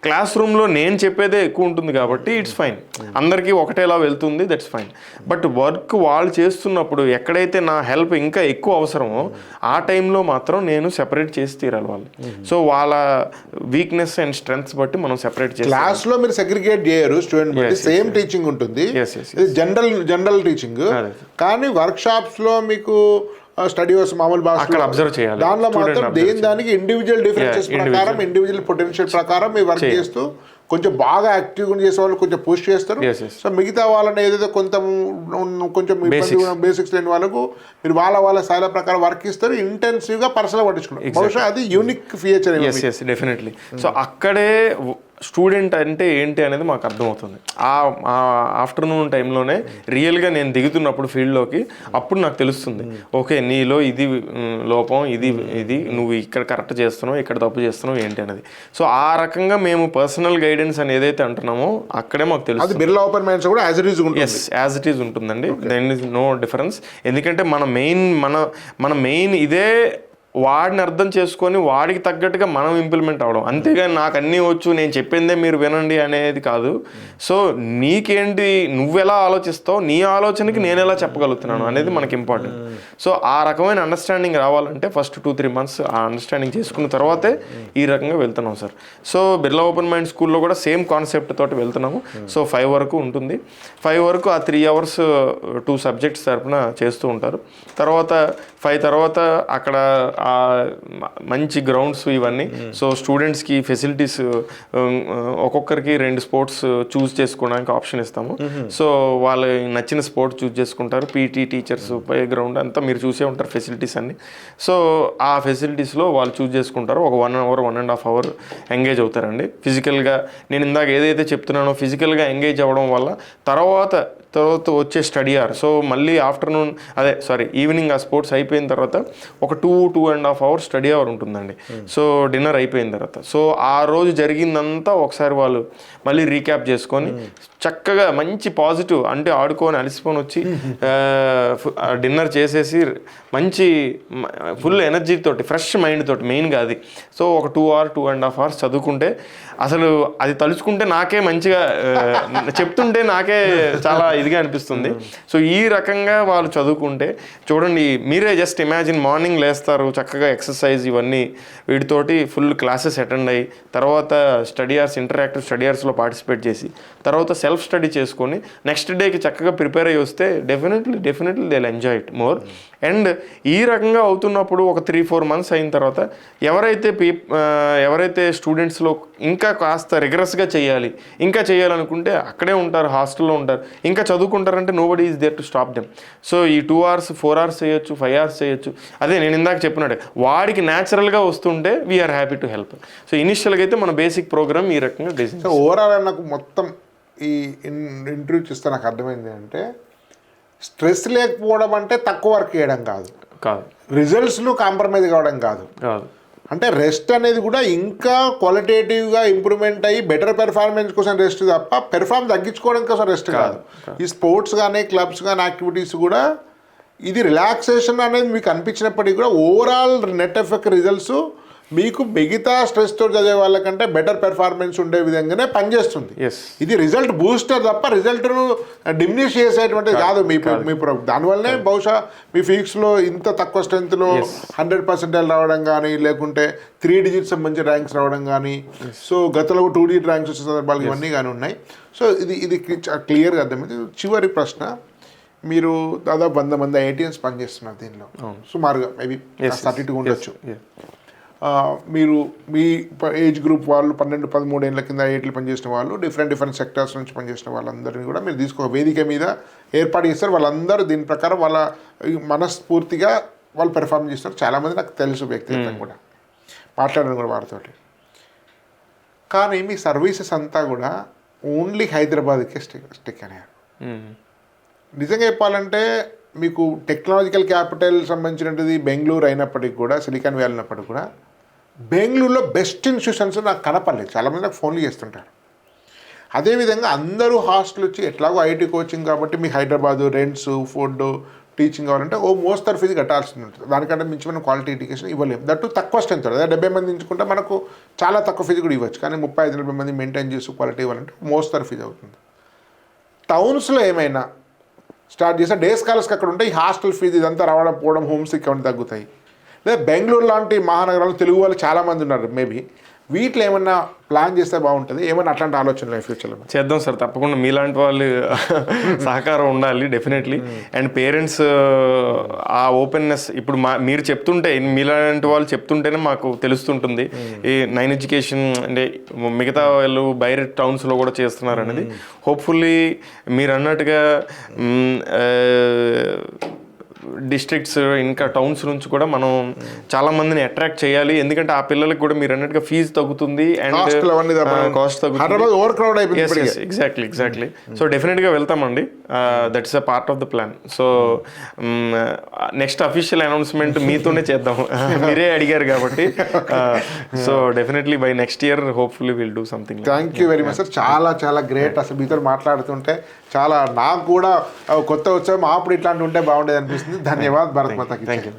క్లాస్ రూమ్లో నేను చెప్పేదే ఎక్కువ ఉంటుంది కాబట్టి ఇట్స్ ఫైన్, అందరికీ ఒకటేలా వెళ్తుంది, దట్స్ ఫైన్. బట్ వర్క్ వాళ్ళు చేస్తున్నప్పుడు ఎక్కడైతే నా హెల్ప్ ఇంకా ఎక్కువ అవసరమో ఆ టైంలో మాత్రం నేను సెపరేట్ చేసి తీరాలి వాళ్ళు. సో వాళ్ళ వీక్నెస్ అండ్ స్ట్రెంగ్స్ బట్టి మనం సెపరేట్ చేస్తాం. క్లాస్ లో మీరు సెగ్రిగేట్ చేయరు, స్టూడెంట్ బట్టి సేమ్ టీచింగ్ ఉంటుంది, జనరల్ టీచింగ్. కానీ వర్క్ షాప్స్ లో మీకు స్టడీ అవర్స్ మామూలు అక్కడ అబ్జర్వ్ చేయాలి, దానిలో మాత్రం దానికి ఇండివిజువల్ డిఫరెన్సెస్ ప్రకారం ఇండివిజువల్ పొటెన్షియల్ ప్రకారం మీరు వర్క్ చేస్తూ కొంచెం బాగా యాక్టివ్గా చేసే వాళ్ళు కొంచెం పుష్ చేస్తారు. సో మిగతా వాళ్ళని ఏదైతే కొంచెం బేసిక్స్ లేని వాళ్ళకు మీరు వాళ్ళ స్థాయిల ప్రకారం వర్క్ ఇస్తారు, ఇంటెన్సివ్గా పర్సనల్గా పట్టించుకుంటారు. బహుశా అది యూనిక్ ఫీచర్. డెఫినెట్లీ. సో అక్కడే స్టూడెంట్ అంటే ఏంటి అనేది మాకు అర్థమవుతుంది. ఆ ఆఫ్టర్నూన్ టైంలోనే రియల్గా నేను దిగుతున్నప్పుడు ఫీల్డ్లోకి అప్పుడు నాకు తెలుస్తుంది, ఓకే నీలో ఇది లోపం, ఇది నువ్వు ఇక్కడ కరెక్ట్ చేస్తున్నావు, ఇక్కడ తప్పు చేస్తున్నావు ఏంటి అనేది. సో ఆ రకంగా మేము పర్సనల్ గైడెన్స్ అని ఏదైతే అంటున్నామో అక్కడే మాకు తెలుస్తుంది. బిర్లా ఓపెన్ మైండ్స్ కూడా యాజ్ ఇట్ ఈజ్ ఉంటుందండి, దెన్ ఇస్ నో డిఫరెన్స్. ఎందుకంటే మన మెయిన్ ఇదే వాడిని అర్థం చేసుకొని వాడికి తగ్గట్టుగా మనం ఇంప్లిమెంట్ అవ్వడం, అంతేగాని నాకు అన్నీ వచ్చు నేను చెప్పిందే మీరు వినండి అనేది కాదు. సో నీకేంటి, నువ్వు ఎలా ఆలోచిస్తావు, నీ ఆలోచనకి నేను ఎలా చెప్పగలుగుతున్నాను అనేది మనకి ఇంపార్టెంట్. సో ఆ రకమైన అండర్స్టాండింగ్ రావాలంటే ఫస్ట్ 2-3 మంత్స్ ఆ అండర్స్టాండింగ్ చేసుకున్న తర్వాతే ఈ రకంగా వెళ్తున్నాం sir. So Birla open mind స్కూల్లో కూడా సేమ్ కాన్సెప్ట్ తోటి వెళ్తున్నాము. సో 5 వరకు ఉంటుంది. 5 వరకు ఆ 3 అవర్స్ 2 సబ్జెక్ట్స్ తరపున చేస్తూ ఉంటారు. తర్వాత 5 తర్వాత అక్కడ మంచి గ్రౌండ్స్ ఇవన్నీ. సో స్టూడెంట్స్కి ఫెసిలిటీస్ ఒక్కొక్కరికి 2 స్పోర్ట్స్ చూస్ చేసుకోవడానికి ఆప్షన్ ఇస్తాము. సో వాళ్ళు నచ్చిన స్పోర్ట్ చూస్ చేసుకుంటారు. పీటీ టీచర్స్, ప్లే గ్రౌండ్ అంతా మీరు చూసే ఉంటారు ఫెసిలిటీస్ అన్ని. సో ఆ ఫెసిలిటీస్లో వాళ్ళు చూస్ చేసుకుంటారు. ఒక 1 అవర్ 1.5 అవర్ ఎంగేజ్ అవుతారండి ఫిజికల్గా. నేను ఇందాక ఏదైతే చెప్తున్నానో ఫిజికల్గా ఎంగేజ్ అవ్వడం వల్ల తర్వాత వచ్చే స్టడీ అవర్. సో మళ్ళీ ఈవినింగ్ ఆ స్పోర్ట్స్ అయిపోయిన తర్వాత ఒక 2.5 అవర్స్ స్టడీ అవర్ ఉంటుందండి. సో డిన్నర్ అయిపోయిన తర్వాత సో ఆ రోజు జరిగిందంతా ఒకసారి వాళ్ళు మళ్ళీ రీక్యాప్ చేసుకొని చక్కగా మంచి పాజిటివ్, అంటే ఆడుకొని అలసిపోని వచ్చి డిన్నర్ చేసేసి మంచి ఫుల్ ఎనర్జీ తోటి ఫ్రెష్ మైండ్ తోటి మెయిన్గా అది. సో ఒక 2.5 అవర్స్ చదువుకుంటే అసలు అది తలుచుకుంటే నాకే మంచిగా చెప్తుంటే నాకే చాలా ఇదిగా అనిపిస్తుంది. సో ఈ రకంగా వాళ్ళు చదువుకుంటే చూడండి, మీరే జస్ట్ ఇమాజిన్, మార్నింగ్ లేస్తారు చక్కగా ఎక్సర్సైజ్ ఇవన్నీ వీటితోటి ఫుల్ క్లాసెస్ అటెండ్ అయ్యి తర్వాత స్టడీ అవర్స్, ఇంటరాక్టివ్ స్టడీ అవర్స్లో పార్టిసిపేట్ చేసి తర్వాత సెల్ఫ్ స్టడీ చేసుకొని నెక్స్ట్ డేకి చక్కగా ప్రిపేర్ అయ్యి వస్తే definitely they will enjoy it more. And ఈ రకంగా అవుతున్నప్పుడు ఒక 3-4 మంత్స్ అయిన తర్వాత ఎవరైతే స్టూడెంట్స్లో ఇంకా కాస్త రిగరస్గా చేయాలనుకుంటే అక్కడే ఉంటారు, హాస్టల్లో ఉంటారు, ఇంకా చదువుకుంటారంటే nobody is there to stop them. So ఈ 2 hours 4 hours చేయొచ్చు, 5 hours చేయొచ్చు. అదే నేను ఇందాక చెప్పినట్టు వాడికి న్యాచురల్గా వస్తుంటే we are happy to help. So ఇనిషియల్గా అయితే మన బేసిక్ ప్రోగ్రామ్ ఈ రకంగా డిజైన్. సో ఓవరాల్ నాకు మొత్తం ఈ ఇంటర్వ్యూ చూస్తే నాకు అర్థమైంది అంటే స్ట్రెస్ లేకపోవడం అంటే తక్కువ వర్క్ చేయడం కాదు, రిజల్ట్స్లో కాంప్రమైజ్ కావడం కాదు, అంటే రెస్ట్ అనేది కూడా ఇంకా క్వాలిటేటివ్గా ఇంప్రూవ్మెంట్ అయ్యి బెటర్ పెర్ఫార్మెన్స్ కోసం రెస్ట్ తప్ప పెర్ఫార్మ్ తగ్గించుకోవడం కోసం రెస్ట్ కాదు. ఈ స్పోర్ట్స్ కానీ క్లబ్స్ కానీ యాక్టివిటీస్ కూడా ఇది రిలాక్సేషన్ అనేది మీకు అనిపించినప్పటికీ కూడా ఓవరాల్ నెట్ ఎఫెక్ట్ రిజల్ట్స్ మీకు మిగతా స్ట్రెస్తో చదివే వాళ్ళకంటే బెటర్ పెర్ఫార్మెన్స్ ఉండే విధంగానే పనిచేస్తుంది. ఎస్ ఇది రిజల్ట్ బూస్టర్ తప్ప రిజల్ట్ను డిమినిష్ చేసేటువంటిది కాదు. మీ దానివల్లనే బహుశా మీ ఫిజిక్స్లో ఇంత తక్కువ స్ట్రెంత్లో 100% రావడం కానీ, లేకుంటే 3 digits మంచి ర్యాంక్స్ రావడం కానీ, సో గతంలో 2 digit ర్యాంక్స్ వచ్చే సందర్భాలు ఇవన్నీ కానీ ఉన్నాయి. సో ఇది క్లియర్గా అర్థమైంది. చివరి ప్రశ్న, మీరు దాదాపు 100 మంది ఐఐటిఎన్స్ పనిచేస్తున్నారు దీనిలో సుమారుగా, మేబీ 32 ఉండొచ్చు. మీరు మీ ఏజ్ గ్రూప్ వాళ్ళు 12-13 ఏళ్ళ కింద ఐఐటీలు పనిచేసిన వాళ్ళు, డిఫరెంట్ సెక్టార్స్ నుంచి పనిచేసిన వాళ్ళందరినీ కూడా మీరు తీసుకో వేదిక మీద ఏర్పాటు చేస్తారు. వాళ్ళందరూ దీని ప్రకారం వాళ్ళ మనస్ఫూర్తిగా వాళ్ళు పెర్ఫార్మ్ చేస్తారు. చాలామంది నాకు తెలుసు వ్యక్తిగతంగా కూడా, మాట్లాడడం కూడా వారితోటి. కానీ మీ సర్వీసెస్ అంతా కూడా ఓన్లీ హైదరాబాద్కే స్టిక్ అయ్యారు. నిజంగా చెప్పాలంటే మీకు టెక్నాలజికల్ క్యాపిటల్ సంబంధించినది బెంగళూరు అయినప్పటికీ కూడా, సిలికాన్ వ్యాలీ అయినప్పటికీ కూడా, బెంగళూరులో బెస్ట్ ఇన్స్టిట్యూషన్స్ నాకు కనపడలేదు. చాలామంది నాకు ఫోన్లు చేస్తుంటారు. అదేవిధంగా అందరూ హాస్టల్ వచ్చి ఎట్లాగో ఐటీ కోచింగ్ కాబట్టి మీ హైదరాబాదు రెంట్స్, ఫుడ్, టీచింగ్ కావాలంటే మోస్తరు ఫీజు కట్టాల్సి ఉంటుంది. దానికంటే మించి మనం క్వాలిటీ ఎడ్యుకేషన్ ఇవ్వలేము. దట్టు తక్కువ స్ట్రెంత్, అదే 70 మంది ఎంచుకుంటే మనకు చాలా తక్కువ ఫీజు కూడా ఇవ్వచ్చు. కానీ 35-40 మంది మెయింటైన్ చేసి క్వాలిటీ ఇవ్వాలంటే మోస్తరు ఫీజు అవుతుంది. టౌన్స్లో ఏమైనా స్టార్ట్ చేస్తే డే స్కాలర్స్కి అక్కడ ఉంటే ఈ హాస్టల్ ఫీజు ఇదంతా రావడం పోవడం, హోమ్ సిక్ అవన్నీ తగ్గుతాయి. లేదా బెంగళూరు లాంటి మహానగరాల్లో తెలుగు వాళ్ళు చాలామంది ఉన్నారు. మేబీ వీటిలో ఏమన్నా ప్లాన్ చేస్తే బాగుంటుంది, ఏమన్నా అట్లాంటి ఆలోచనలు ఫ్యూచర్లో చేద్దాం సార్. తప్పకుండా మీలాంటి వాళ్ళు సహకారం ఉండాలి డెఫినెట్లీ. అండ్ పేరెంట్స్ ఆ ఓపెన్నెస్ ఇప్పుడు మీరు చెప్తుంటే, మీలాంటి వాళ్ళు చెప్తుంటేనే మాకు తెలుస్తుంటుంది ఈ 9 ఎడ్యుకేషన్ అంటే మిగతా వాళ్ళు బయట టౌన్స్లో కూడా చేస్తున్నారు అనేది. హోప్ఫుల్లీ మీరు అన్నట్టుగా డిస్ట్రిక్ట్స్ ఇంకా టౌన్స్ నుంచి కూడా మనం చాలా మందిని అట్రాక్ట్ చేయాలి. ఎందుకంటే ఆ పిల్లలకి కూడా మీరు అన్నట్టుగా ఫీజు తగ్గుతుంది అండ్ కాస్ట్ తగ్గుతుంది. ఎగ్జాక్ట్లీ. సో డెఫినెట్గా వెళ్తామండి. That's a part of the plan. So next official announcement మీతోనే చేద్దాం. మీరే అడిగారు కాబట్టి. So definitely by next year hopefully will do something. Thank you very much sir. చాలా గ్రేట్. అసలు మీతో మాట్లాడుతుంటే చాలా నాకు కూడా కొత్త వచ్చాము, అప్పుడు ఇట్లాంటి ఉంటే బాగుండేది అనిపిస్తుంది. ధన్యవాదాలు. భారత్ మాతాకి. Thank you.